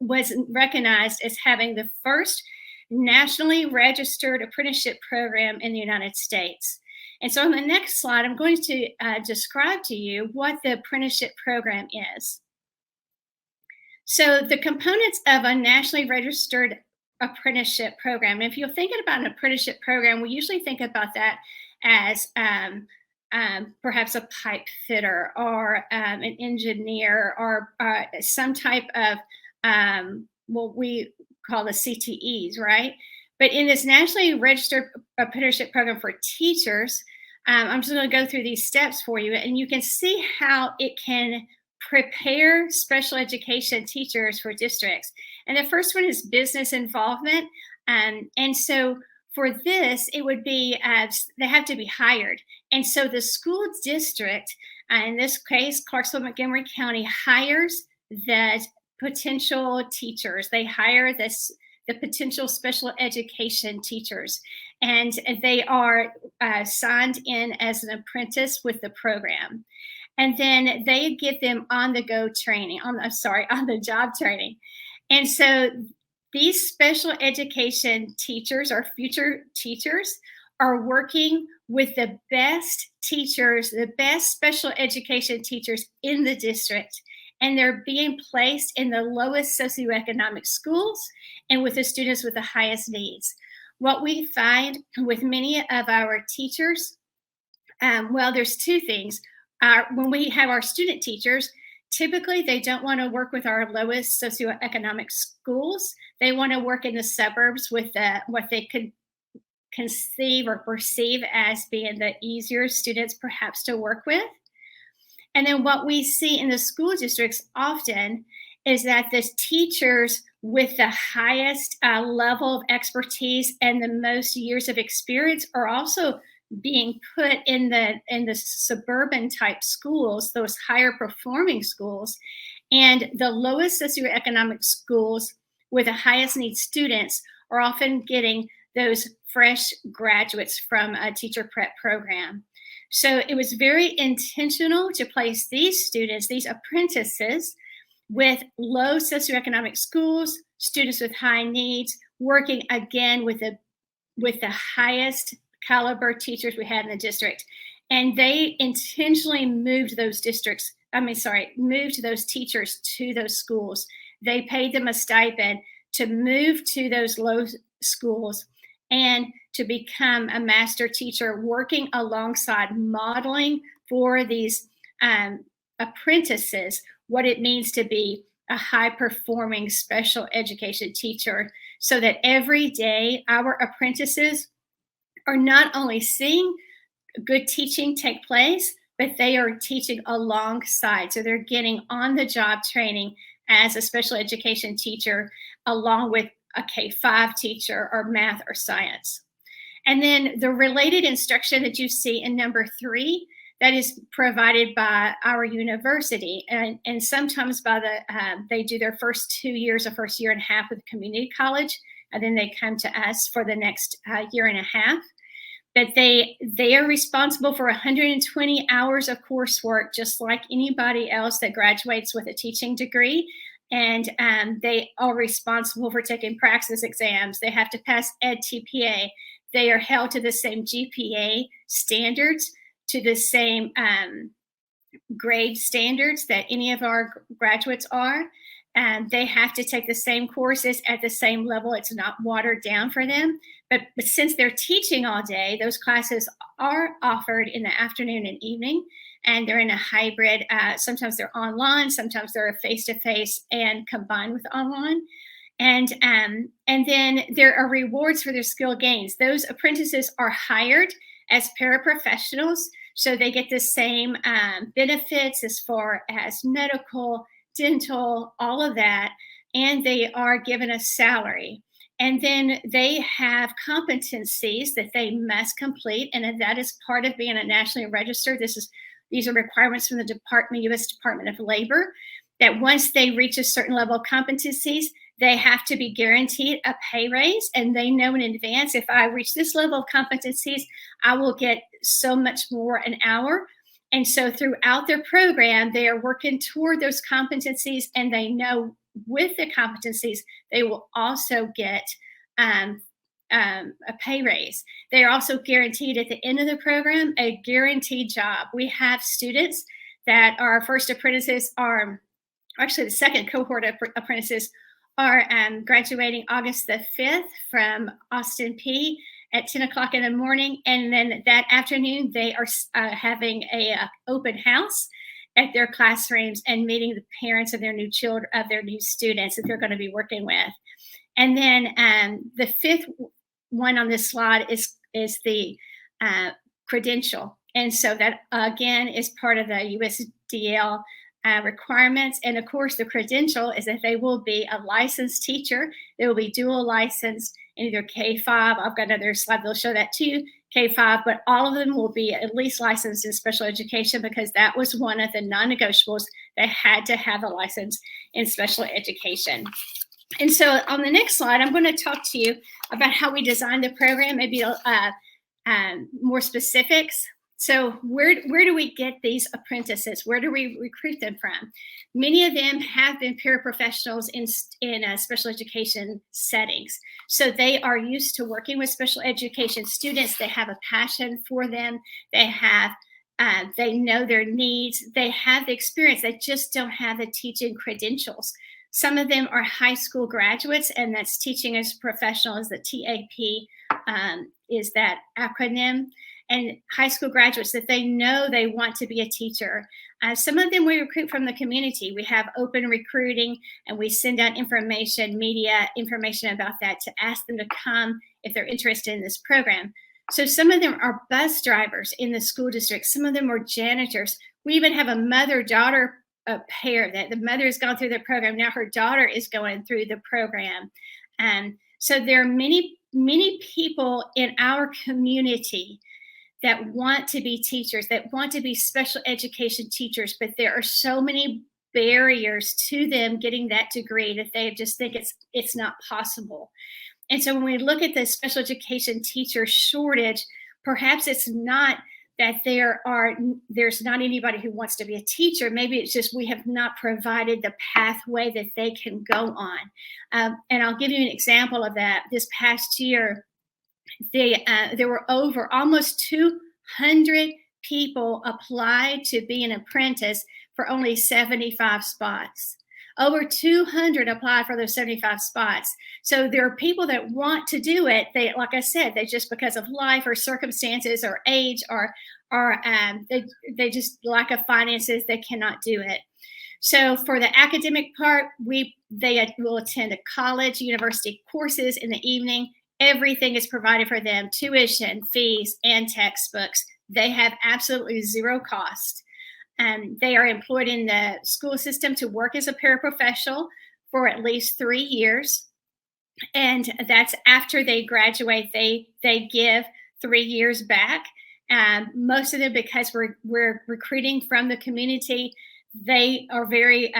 was recognized as having the first nationally registered apprenticeship program in the United States. And so on the next slide, I'm going to describe to you what the apprenticeship program is. So the components of a nationally registered apprenticeship program, if you're thinking about an apprenticeship program, we usually think about that as perhaps a pipe fitter or an engineer or some type of what we call the CTEs, right? But in this nationally registered apprenticeship program for teachers, I'm just going to go through these steps for you, and you can see how it can prepare special education teachers for districts. And the first one is business involvement. And so for this, it would be, they have to be hired. And so the school district, in this case, Clarksville Montgomery County, hires the potential teachers. They hire the potential special education teachers, and they are signed in as an apprentice with the program. And then they give them on-the-go training, on the job training. And so these special education teachers, or future teachers, are working with the best teachers, the best special education teachers in the district. And they're being placed in the lowest socioeconomic schools and with the students with the highest needs. What we find with many of our teachers, well, there's two things. When we have our student teachers, typically they don't want to work with our lowest socioeconomic schools. They want to work in the suburbs with what they could conceive or perceive as being the easier students perhaps to work with. And then what we see in the school districts often is that the teachers with the highest level of expertise and the most years of experience are also being put in the suburban type schools, those higher performing schools, and the lowest socioeconomic schools with the highest need students are often getting those fresh graduates from a teacher prep program. So it was very intentional to place these students, these apprentices, with low socioeconomic schools, students with high needs, working again with the highest caliber teachers we had in the district. And they intentionally moved those teachers to those schools. They paid them a stipend to move to those low schools and to become a master teacher, working alongside modeling for these apprentices what it means to be a high-performing special education teacher, so that every day our apprentices are not only seeing good teaching take place, but they are teaching alongside. So they're getting on-the-job training as a special education teacher, along with a K-5 teacher or math or science. And then the related instruction that you see in number 3, that is provided by our university, and sometimes by they do their first 2 years or first year and a half with community college, and then they come to us for the next year and a half. But they are responsible for 120 hours of coursework, just like anybody else that graduates with a teaching degree. And they are responsible for taking praxis exams. They have to pass EdTPA. They are held to the same GPA standards, to the same grade standards that any of our graduates are. And they have to take the same courses at the same level. It's not watered down for them. But since they're teaching all day, those classes are offered in the afternoon and evening, and they're in a hybrid. Sometimes they're online, sometimes they're face-to-face and combined with online. And then there are rewards for their skill gains. Those apprentices are hired as paraprofessionals, so they get the same benefits as far as medical, dental, all of that, and they are given a salary. And then they have competencies that they must complete, and that is part of being a nationally registered. These are requirements from the U.S. Department of Labor, that once they reach a certain level of competencies, they have to be guaranteed a pay raise, and they know in advance, if I reach this level of competencies, I will get so much more an hour. And so throughout their program, they are working toward those competencies, and they know with the competencies, they will also get a pay raise. They are also guaranteed at the end of the program a guaranteed job. We have students that are first apprentices, are actually the second cohort of apprentices, are graduating August the 5th from Austin P at 10 o'clock in the morning. And then that afternoon, they are having a open house at their classrooms and meeting the parents of their new children, of their new students that they're going to be working with. And then the 5th one on this slide is the credential. And so that, again, is part of the USDL requirements. And of course, the credential is that they will be a licensed teacher. They will be dual licensed in either K-5. I've got another slide that'll show that too, K-5, but all of them will be at least licensed in special education, because that was one of the non-negotiables. They had to have a license in special education. And so on the next slide, I'm going to talk to you about how we designed the program, maybe more specifics. So where do we get these apprentices? Where do we recruit them from? Many of them have been paraprofessionals in special education settings. So they are used to working with special education students. They have a passion for them. They know their needs. They have the experience. They just don't have the teaching credentials. Some of them are high school graduates, and that's teaching as a professional, as the TAP is that acronym. And high school graduates that they know they want to be a teacher. Some of them we recruit from the community. We have open recruiting, and we send out information, media information about that, to ask them to come if they're interested in this program. So some of them are bus drivers in the school district. Some of them are janitors. We even have a mother-daughter pair that the mother has gone through the program. Now her daughter is going through the program. So there are many, many people in our community that want to be teachers, that want to be special education teachers, but there are so many barriers to them getting that degree that they just think it's not possible. And so when we look at the special education teacher shortage, perhaps it's not that there's not anybody who wants to be a teacher. Maybe it's just we have not provided the pathway that they can go on. And I'll give you an example of that. This past year, there were over almost 200 people applied to be an apprentice for only 75 spots. Over 200 applied for those 75 spots. So there are people that want to do it. They, like I said, they just, because of life or circumstances or age or they just lack of finances, they cannot do it. So for the academic part, they will attend a college, university courses in the evening. Everything is provided for them, tuition, fees, and textbooks. They have absolutely zero cost. They are employed in the school system to work as a paraprofessional for at least 3 years. And that's after they graduate, they give 3 years back. Most of them, because we're recruiting from the community, they are very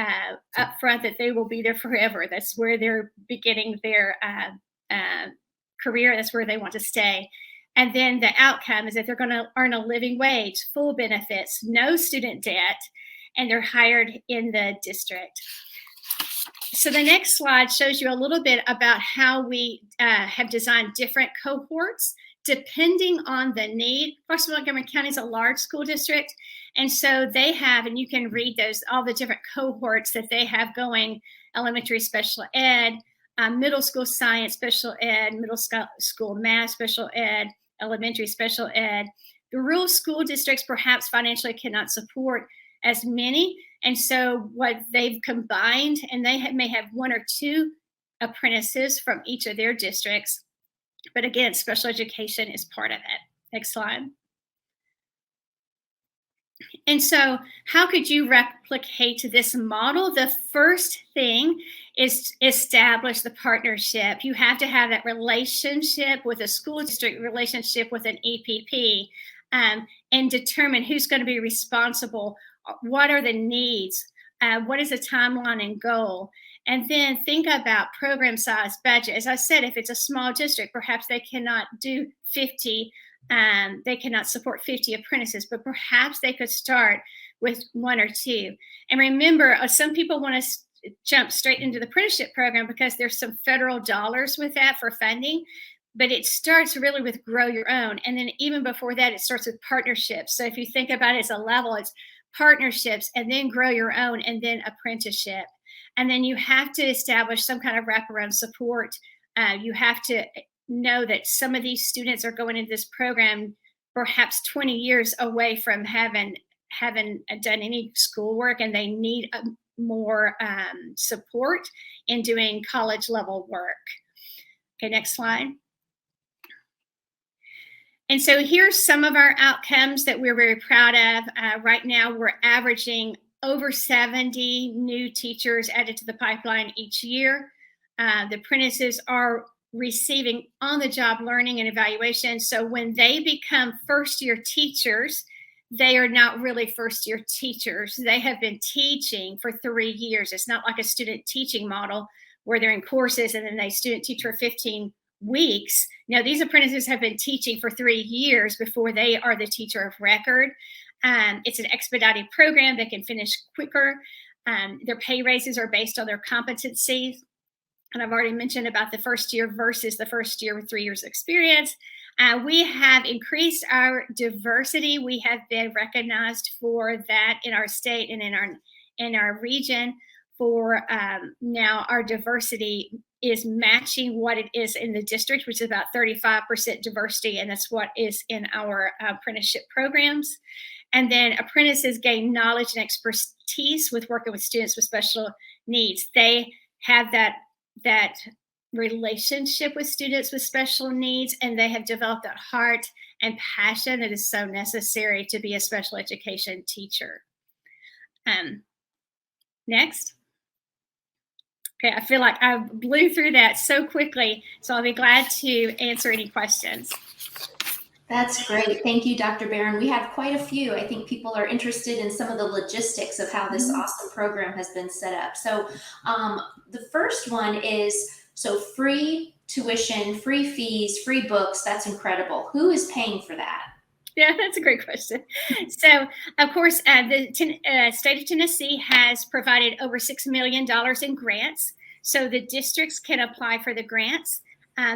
upfront that they will be there forever. That's where they're beginning their career. That's where they want to stay. And then the outcome is that they're going to earn a living wage, full benefits, no student debt, and they're hired in the district. So the next slide shows you a little bit about how we have designed different cohorts depending on the need. Clarksville Montgomery County is a large school district, and so they have, and you can read those, all the different cohorts that they have going: elementary special ed, middle school science special ed, middle school math special ed, elementary special ed. The rural school districts perhaps financially cannot support as many, and so what they've combined, and they may have 1 or 2 apprentices from each of their districts, but again, special education is part of it. Next slide. And so how could you replicate this model? The first thing is establish the partnership. You have to have that relationship with a school district, relationship with an EPP, and determine who's going to be responsible. What are the needs? What is the timeline and goal? And then think about program size, budget. As I said, if it's a small district, perhaps they cannot do 50, they cannot support 50 apprentices, but perhaps they could start with 1 or 2. And remember, some people want to jump straight into the apprenticeship program because there's some federal dollars with that for funding, but it starts really with grow your own. And then even before that, it starts with partnerships. So if you think about it as a level, it's partnerships, and then grow your own, and then apprenticeship. And then you have to establish some kind of wraparound support. You have to know that some of these students are going into this program perhaps 20 years away from having done any schoolwork, and they need more support in doing college level work. Okay, next slide. And so here's some of our outcomes that we're very proud of. Right now, we're averaging over 70 new teachers added to the pipeline each year. The apprentices are receiving on-the-job learning and evaluation. So when they become first-year teachers, they are not really first-year teachers. They have been teaching for 3 years. It's not like a student teaching model where they're in courses and then they student teach for 15 weeks. Now, these apprentices have been teaching for 3 years before they are the teacher of record. It's an expedited program. They can finish quicker. Their pay raises are based on their competencies. And I've already mentioned about the first year versus the first year with 3 years experience. We have increased our diversity. We have been recognized for that in our state and in our region. For now, our diversity is matching what it is in the district, which is about 35% diversity, and that's what is in our apprenticeship programs. And then apprentices gain knowledge and expertise with working with students with special needs. They have that relationship with students with special needs, and they have developed that heart and passion that is so necessary to be a special education teacher. Next. Okay, I feel like I blew through that so quickly, so I'll be glad to answer any questions. That's great. Thank you, Dr. Barron. We have quite a few. I think people are interested in some of the logistics of how this awesome program has been set up. So the first one is, so free tuition, free fees, free books. That's incredible. Who is paying for that? Yeah, that's a great question. So, of course, the state of Tennessee has provided over $6 million in grants, so the districts can apply for the grants.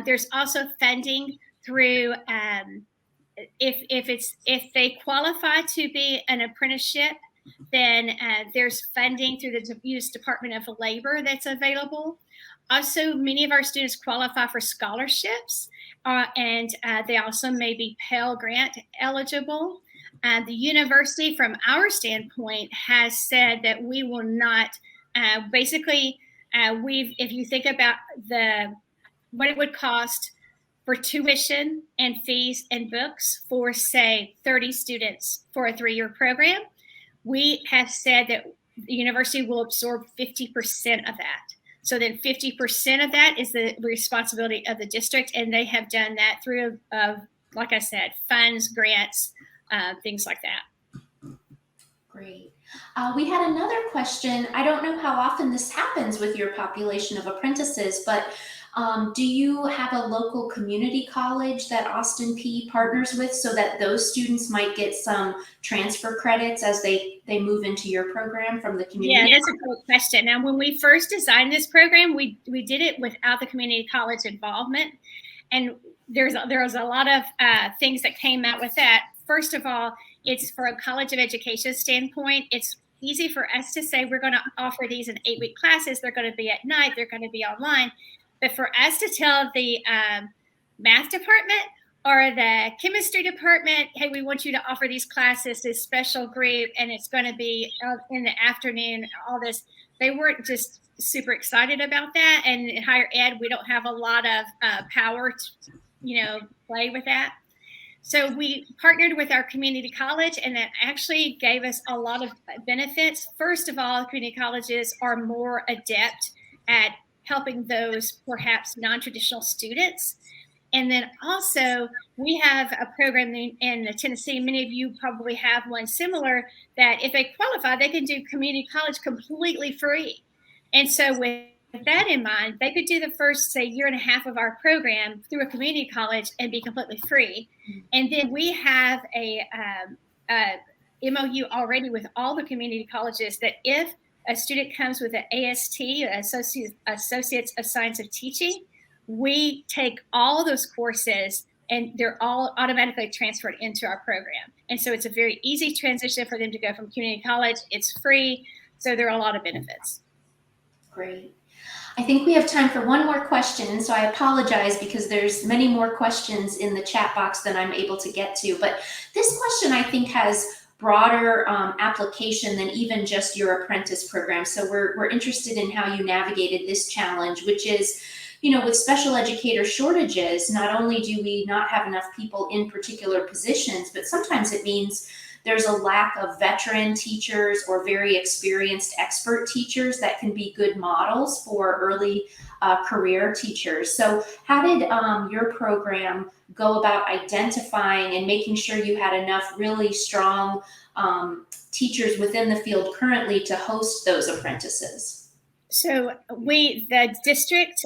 There's also funding through, if they qualify to be an apprenticeship, then there's funding through the U.S. Department of Labor that's available. Also, many of our students qualify for scholarships, and they also may be Pell Grant eligible. The university, from our standpoint, has said that we will not, if you think about what it would cost for tuition and fees and books for, say, 30 students for a 3-year program, we have said that the university will absorb 50% of that. So then 50% of that is the responsibility of the district, and they have done that through, like I said, funds, grants, things like that. Great. We had another question. I don't know how often this happens with your population of apprentices, but do you have a local community college that Austin P partners with so that those students might get some transfer credits as they move into your program from the community? Yeah, that's a great question. Now, when we first designed this program, we did it without the community college involvement. And there was a lot of things that came out with that. First of all, it's for a college of education standpoint, it's easy for us to say we're going to offer these in 8-week classes. They're going to be at night. They're going to be online. But for us to tell the math department or the chemistry department, hey, we want you to offer these classes, this special group, and it's going to be in the afternoon, all this, they weren't just super excited about that. And in higher ed, we don't have a lot of power to, play with that. So we partnered with our community college, and that actually gave us a lot of benefits. First of all, community colleges are more adept at helping those perhaps non-traditional students. And then also we have a program in Tennessee, many of you probably have one similar, that if they qualify, they can do community college completely free. And so with that in mind, they could do the first, say, year and a half of our program through a community college and be completely free. And then we have a MOU already with all the community colleges that if a student comes with an AST, Associates of Science of Teaching, we take all those courses and they're all automatically transferred into our program. And so it's a very easy transition for them to go from community college. It's free. So there are a lot of benefits. Great. I think we have time for one more question. So I apologize because there's many more questions in the chat box than I'm able to get to. But this question, I think, has broader application than even just your apprentice program. So we're interested in how you navigated this challenge, which is, with special educator shortages, not only do we not have enough people in particular positions, but sometimes it means there's a lack of veteran teachers or very experienced expert teachers that can be good models for early career teachers. So how did your program go about identifying and making sure you had enough really strong teachers within the field currently to host those apprentices? So the district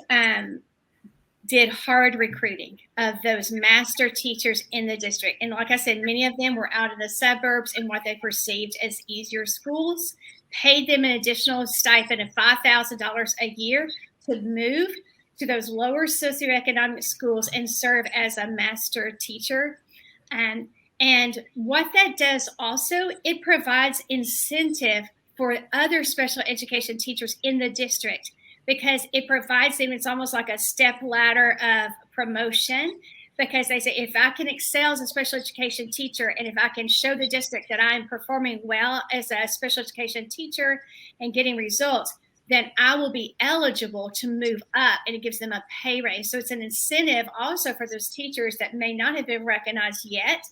did hard recruiting of those master teachers in the district. And like I said, many of them were out in the suburbs in what they perceived as easier schools, paid them an additional stipend of $5,000 a year to move to those lower socioeconomic schools and serve as a master teacher. And what that does also, it provides incentive for other special education teachers in the district, because it provides them, it's almost like a step ladder of promotion, because they say, if I can excel as a special education teacher, and if I can show the district that I'm performing well as a special education teacher and getting results, then I will be eligible to move up, and it gives them a pay raise. So it's an incentive also for those teachers that may not have been recognized yet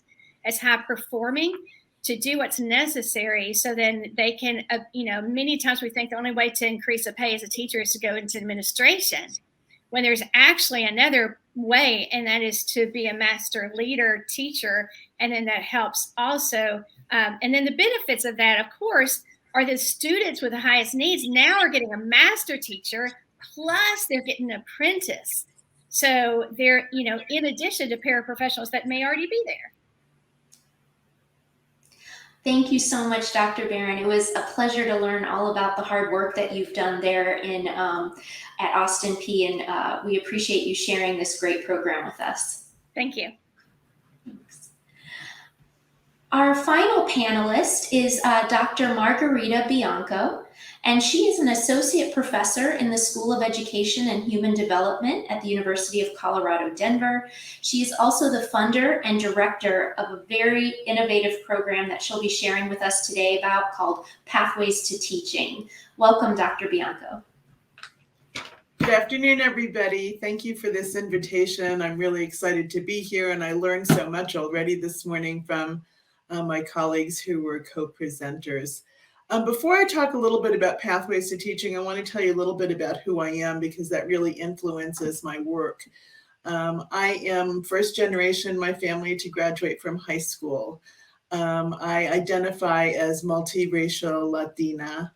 as high performing to do what's necessary, so then they can, many times we think the only way to increase the pay as a teacher is to go into administration, when there's actually another way, and that is to be a master leader teacher. And then that helps also. And then the benefits of that, of course, are the students with the highest needs now are getting a master teacher, plus they're getting an apprentice. So they're, in addition to paraprofessionals that may already be there. Thank you so much, Dr. Barron. It was a pleasure to learn all about the hard work that you've done there at Austin P, and we appreciate you sharing this great program with us. Thank you. Thanks. Our final panelist is Dr. Margarita Bianco. and she is an associate professor in the School of Education and Human Development at the University of Colorado, Denver. She is also the funder and director of a very innovative program that she'll be sharing with us today about called Pathways to Teaching. Welcome, Dr. Bianco. Good afternoon, everybody. Thank you for this invitation. I'm really excited to be here, and I learned so much already this morning from my colleagues who were co-presenters. Before I talk a little bit about Pathways to Teaching, I want to tell you a little bit about who I am, because that really influences my work. I am first generation, my family, to graduate from high school. I identify as multiracial Latina.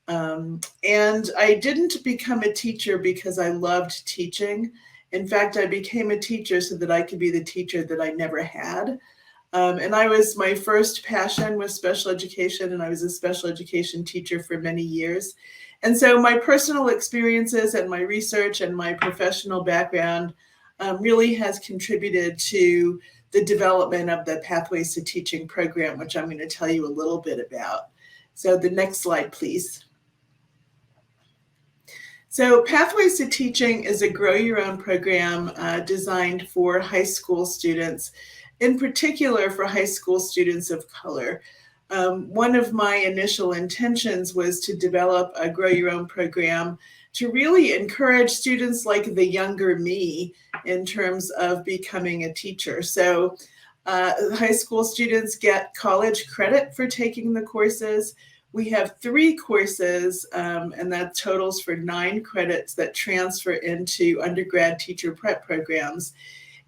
And I didn't become a teacher because I loved teaching. In fact, I became a teacher so that I could be the teacher that I never had. And my first passion was special education, and I was a special education teacher for many years. And so my personal experiences and my research and my professional background really has contributed to the development of the Pathways to Teaching program, which I'm going to tell you a little bit about. So the next slide, please. So Pathways to Teaching is a grow your own program designed for high school students, in particular for high school students of color. One of my initial intentions was to develop a grow your own program to really encourage students like the younger me in terms of becoming a teacher. So high school students get college credit for taking the courses. We have 3 courses, and that totals for 9 credits that transfer into undergrad teacher prep programs.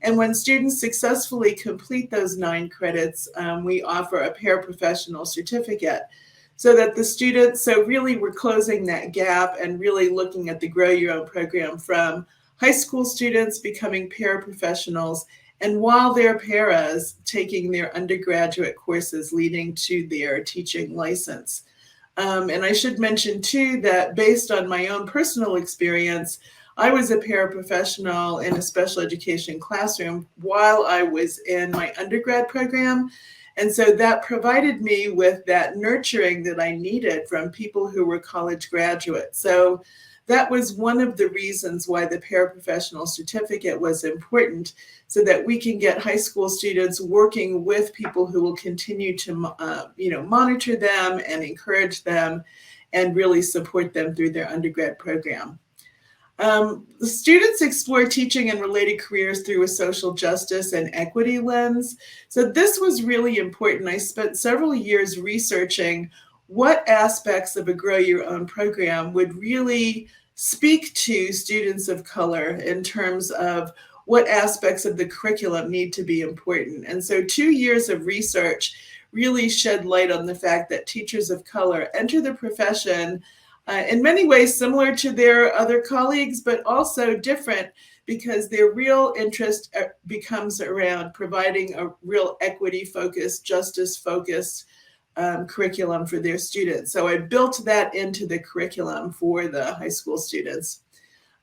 And when students successfully complete those 9 credits, we offer a paraprofessional certificate so that the students, so really we're closing that gap and really looking at the Grow Your Own program from high school students becoming paraprofessionals, and while they're paras, taking their undergraduate courses leading to their teaching license. And I should mention too that based on my own personal experience, I was a paraprofessional in a special education classroom while I was in my undergrad program. And so that provided me with that nurturing that I needed from people who were college graduates. So that was one of the reasons why the paraprofessional certificate was important, so that we can get high school students working with people who will continue to monitor them and encourage them and really support them through their undergrad program. The students explore teaching and related careers through a social justice and equity lens. So this was really important. I spent several years researching what aspects of a Grow Your Own program would really speak to students of color in terms of what aspects of the curriculum need to be important. And so 2 years of research really shed light on the fact that teachers of color enter the profession in many ways similar to their other colleagues, but also different because their real interest becomes around providing a real equity-focused, justice-focused curriculum for their students. So I built that into the curriculum for the high school students.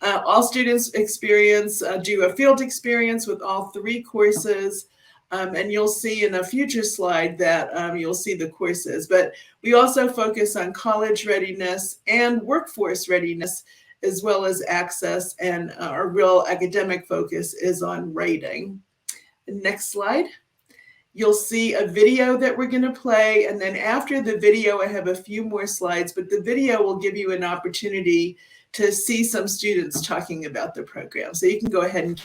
All students do a field experience with all 3 courses. And you'll see in a future slide that you'll see the courses. But we also focus on college readiness and workforce readiness, as well as access, and our real academic focus is on writing. Next slide. You'll see a video that we're going to play, and then after the video, I have a few more slides, but the video will give you an opportunity to see some students talking about the program. So you can go ahead and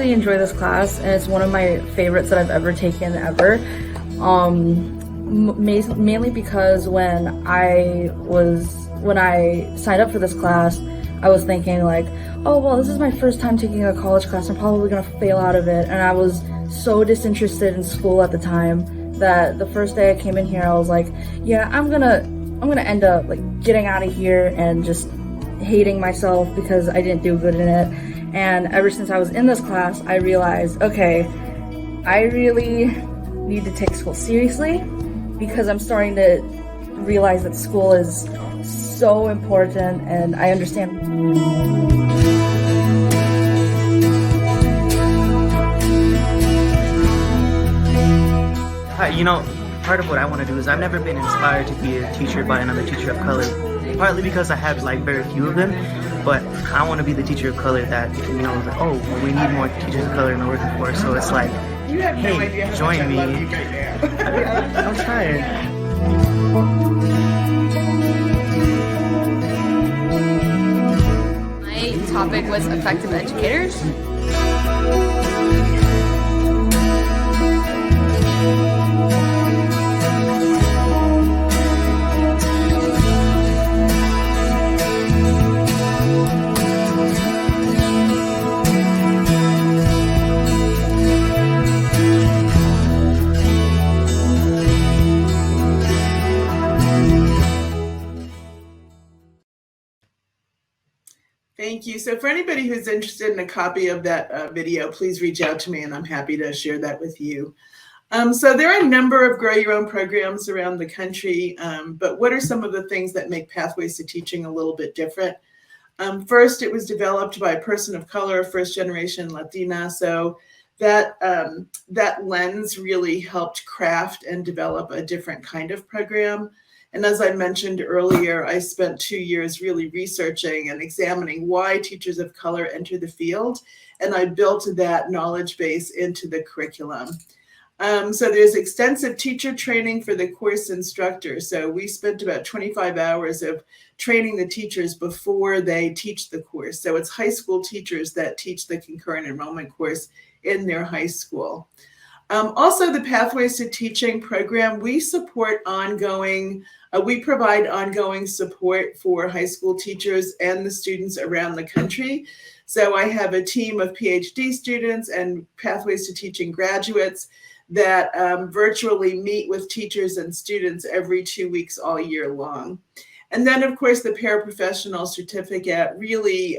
really enjoy this class, and it's one of my favorites that I've ever taken ever. Mainly because when I signed up for this class, I was thinking like, oh well, this is my first time taking a college class. I'm probably gonna fail out of it, and I was so disinterested in school at the time that the first day I came in here, I was like, yeah, I'm gonna end up like getting out of here and just hating myself because I didn't do good in it. And ever since I was in this class, I realized, okay, I really need to take school seriously, because I'm starting to realize that school is so important, and I understand. You know, part of what I want to do is I've never been inspired to be a teacher by another teacher of color, partly because I have like very few of them, but I want to be the teacher of color that, you know, like, oh, we need more teachers of color in the workforce, so it's like, You have no idea hey, how join much I me. love you right now. I'm tired. My topic was effective educators. Thank you. So for anybody who's interested in a copy of that video, please reach out to me and I'm happy to share that with you. So there are a number of Grow Your Own programs around the country, but what are some of the things that make Pathways to Teaching a little bit different? First, it was developed by a person of color, first generation Latina. So that lens really helped craft and develop a different kind of program. And as I mentioned earlier, I spent 2 years really researching and examining why teachers of color enter the field. And I built that knowledge base into the curriculum. So there's extensive teacher training for the course instructor. So we spent about 25 hours of training the teachers before they teach the course. So it's high school teachers that teach the concurrent enrollment course in their high school. Also, the Pathways to Teaching program, we provide ongoing support for high school teachers and the students around the country. So I have a team of PhD students and Pathways to Teaching graduates that virtually meet with teachers and students every 2 weeks all year long. And then, of course, the paraprofessional certificate really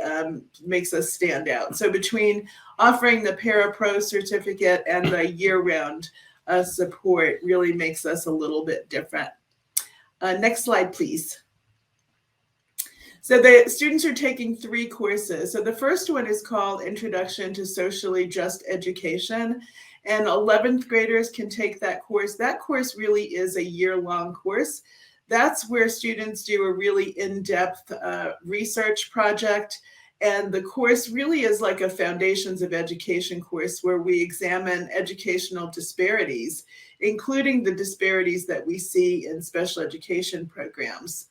makes us stand out. So between offering the Parapro certificate and the year-round support really makes us a little bit different. Next slide, please. So the students are taking 3 courses. So the first one is called Introduction to Socially Just Education, and 11th graders can take that course. That course really is a year-long course. That's where students do a really in-depth research project. And the course really is like a Foundations of Education course where we examine educational disparities, including the disparities that we see in special education programs.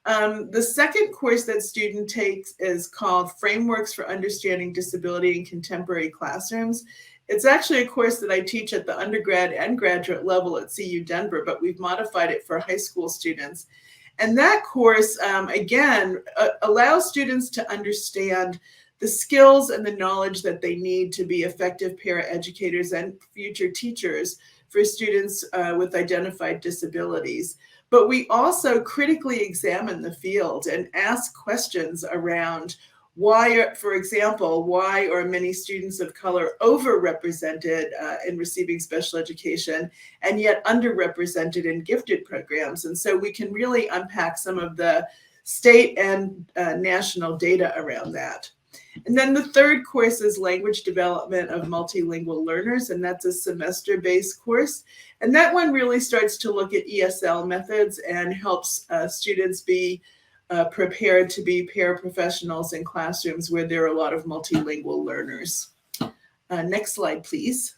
The second course that student takes is called Frameworks for Understanding Disability in Contemporary Classrooms. It's actually a course that I teach at the undergrad and graduate level at CU Denver, but we've modified it for high school students. And that course, again, allows students to understand the skills and the knowledge that they need to be effective paraeducators and future teachers for students with identified disabilities. But we also critically examine the field and ask questions around why, for example, why are many students of color overrepresented in receiving special education and yet underrepresented in gifted programs? And so we can really unpack some of the state and national data around that. And then the third course is Language Development of Multilingual Learners, and that's a semester-based course. And that one really starts to look at ESL methods and helps students be prepared to be paraprofessionals in classrooms where there are a lot of multilingual learners. Next slide, please.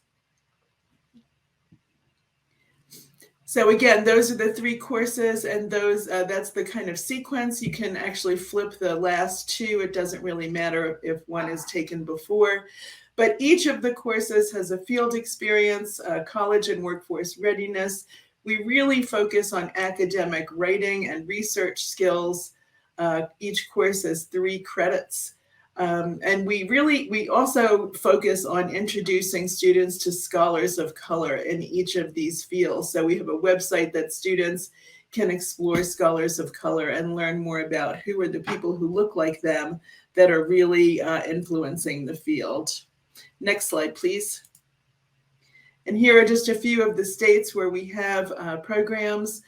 So again, those are the 3 courses, and those that's the kind of sequence. You can actually flip the last 2. It doesn't really matter if one is taken before. But each of the courses has a field experience, college and workforce readiness. We really focus on academic writing and research skills. Each course has 3 credits. And we also focus on introducing students to scholars of color in each of these fields. So we have a website that students can explore scholars of color and learn more about who are the people who look like them that are really influencing the field. Next slide, please. And here are just a few of the states where we have programs.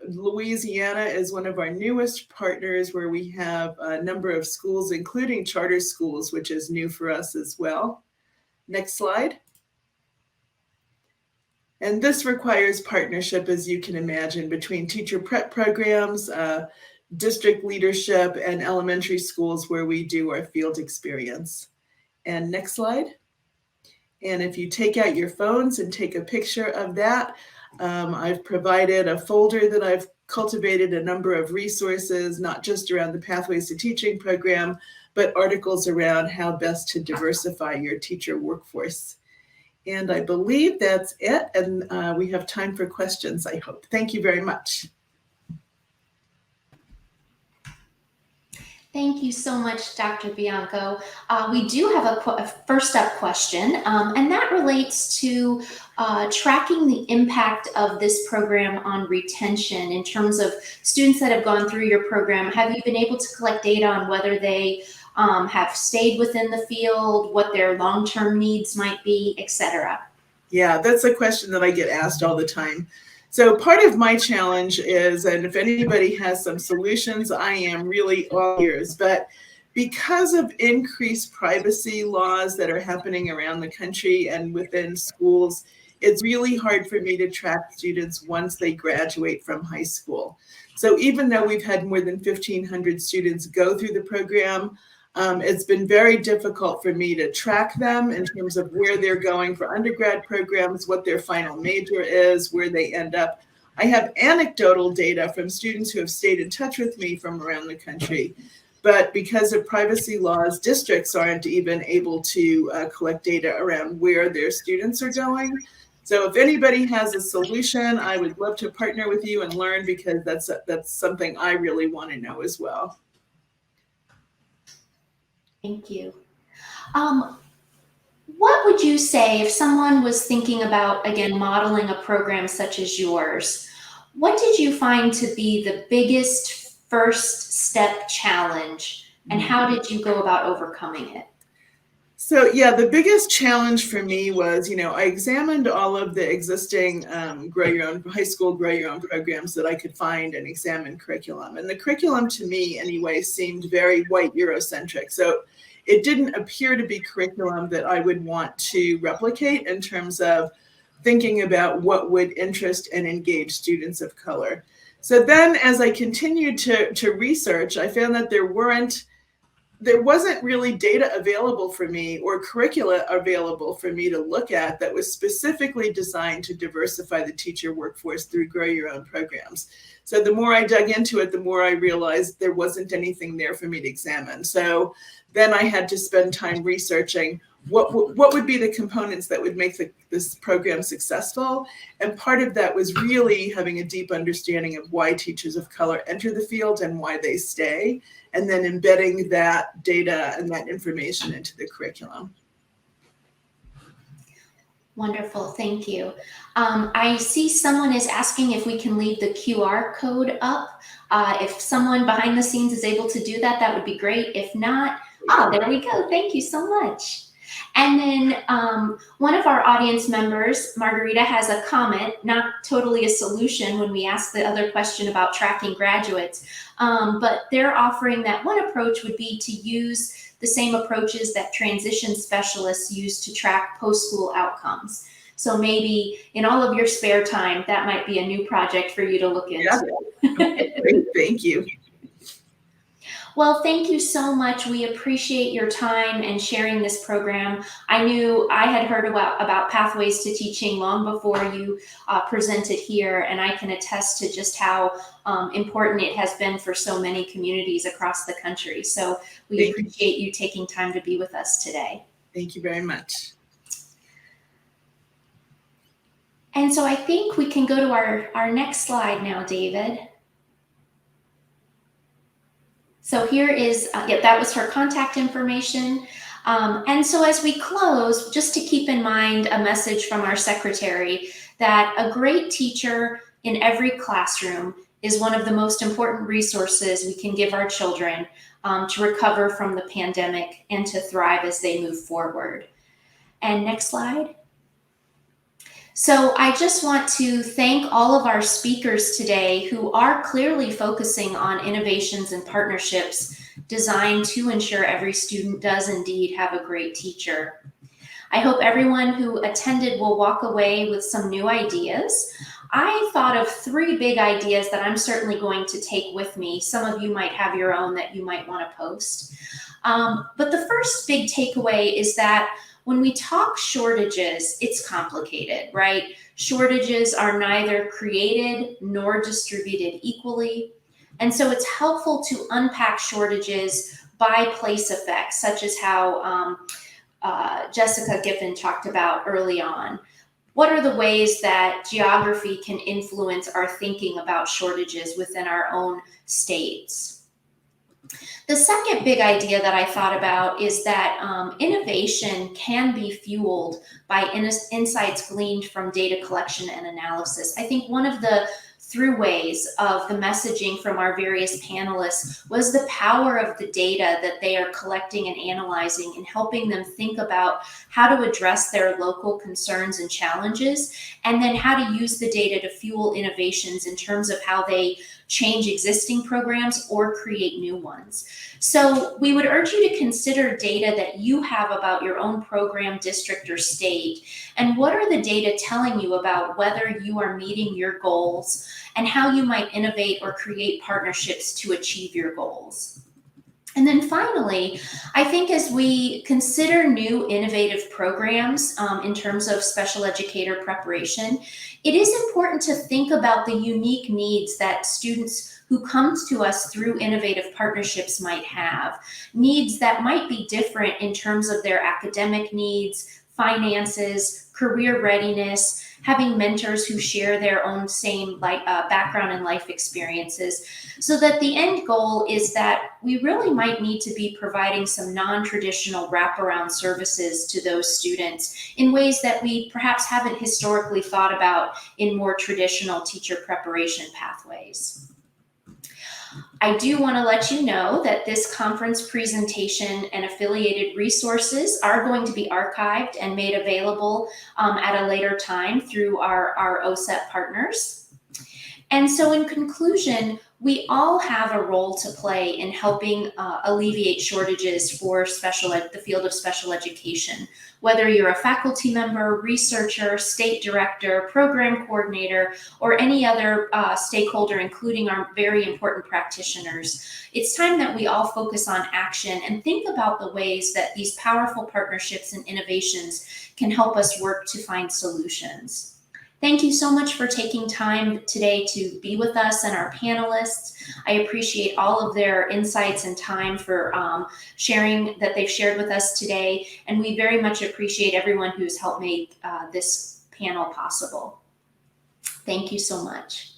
Louisiana is one of our newest partners, where we have a number of schools, including charter schools, which is new for us as well. Next slide. And this requires partnership, as you can imagine, between teacher prep programs, district leadership, and elementary schools where we do our field experience. And next slide. And if you take out your phones and take a picture of that, I've provided a folder that I've cultivated a number of resources, not just around the Pathways to Teaching program, but articles around how best to diversify your teacher workforce. And I believe that's it. And we have time for questions, I hope. Thank you very much. Thank you so much, Dr. Bianco. We do have a first up question, and that relates to tracking the impact of this program on retention in terms of students that have gone through your program. Have you been able to collect data on whether they have stayed within the field, what their long-term needs might be, etc.? Yeah, that's a question that I get asked all the time. So part of my challenge is, and if anybody has some solutions, I am really all ears, but because of increased privacy laws that are happening around the country and within schools, it's really hard for me to track students once they graduate from high school. So even though we've had more than 1,500 students go through the program, it's been very difficult for me to track them in terms of where they're going for undergrad programs, what their final major is, where they end up. I have anecdotal data from students who have stayed in touch with me from around the country, but because of privacy laws, districts aren't even able to collect data around where their students are going. So if anybody has a solution, I would love to partner with you and learn, because that's something I really want to know as well. Thank you. What would you say if someone was thinking about, again, modeling a program such as yours? What did you find to be the biggest first step challenge, and how did you go about overcoming it? So yeah, the biggest challenge for me was, I examined all of the existing Grow Your Own high school Grow Your Own programs that I could find and examine curriculum. And the curriculum to me anyway seemed very white Eurocentric. So it didn't appear to be curriculum that I would want to replicate in terms of thinking about what would interest and engage students of color. So then as I continued to research, I found that there wasn't really data available for me or curricula available for me to look at that was specifically designed to diversify the teacher workforce through Grow Your Own programs. So the more I dug into it, the more I realized there wasn't anything there for me to examine. So then I had to spend time researching what would be the components that would make this program successful. And part of that was really having a deep understanding of why teachers of color enter the field and why they stay, and then embedding that data and that information into the curriculum. Wonderful, thank you. I see someone is asking if we can leave the QR code up. If someone behind the scenes is able to do that, that would be great. If not, there we go. Thank you so much. And then one of our audience members, Margarita, has a comment, not totally a solution when we asked the other question about tracking graduates, but they're offering that one approach would be to use the same approaches that transition specialists use to track post-school outcomes. So maybe in all of your spare time, that might be a new project for you to look into. Yeah. Great, thank you. Well, thank you so much. We appreciate your time and sharing this program. I knew I had heard about Pathways to Teaching long before you presented here, and I can attest to just how important it has been for so many communities across the country. So we appreciate you taking time to be with us today. Thank you very much. And so I think we can go to our next slide now, David. So here is, that was her contact information. And so as we close, just to keep in mind a message from our secretary that a great teacher in every classroom is one of the most important resources we can give our children to recover from the pandemic and to thrive as they move forward. And next slide. So I just want to thank all of our speakers today who are clearly focusing on innovations and partnerships designed to ensure every student does indeed have a great teacher. I hope everyone who attended will walk away with some new ideas. I thought of 3 big ideas that I'm certainly going to take with me. Some of you might have your own that you might want to post. But the first big takeaway is that when we talk shortages, it's complicated, right? Shortages are neither created nor distributed equally. And so it's helpful to unpack shortages by place effects, such as how Jessica Giffen talked about early on. What are the ways that geography can influence our thinking about shortages within our own states? The second big idea that I thought about is that innovation can be fueled by insights gleaned from data collection and analysis. I think one of the throughways of the messaging from our various panelists was the power of the data that they are collecting and analyzing and helping them think about how to address their local concerns and challenges, and then how to use the data to fuel innovations in terms of how they change existing programs or create new ones. So we would urge you to consider data that you have about your own program, district, or state, and what are the data telling you about whether you are meeting your goals and how you might innovate or create partnerships to achieve your goals. And then finally, I think as we consider new innovative programs in terms of special educator preparation, it is important to think about the unique needs that students who come to us through innovative partnerships might have. Needs that might be different in terms of their academic needs, finances, career readiness, having mentors who share their own same background and life experiences, so that the end goal is that we really might need to be providing some non-traditional wraparound services to those students in ways that we perhaps haven't historically thought about in more traditional teacher preparation pathways. I do want to let you know that this conference presentation and affiliated resources are going to be archived and made available at a later time through our OSEP partners. And so in conclusion, we all have a role to play in helping alleviate shortages for the field of special education. Whether you're a faculty member, researcher, state director, program coordinator, or any other stakeholder, including our very important practitioners, it's time that we all focus on action and think about the ways that these powerful partnerships and innovations can help us work to find solutions. Thank you so much for taking time today to be with us and our panelists. I appreciate all of their insights and time for sharing that they've shared with us today. And we very much appreciate everyone who's helped make this panel possible. Thank you so much.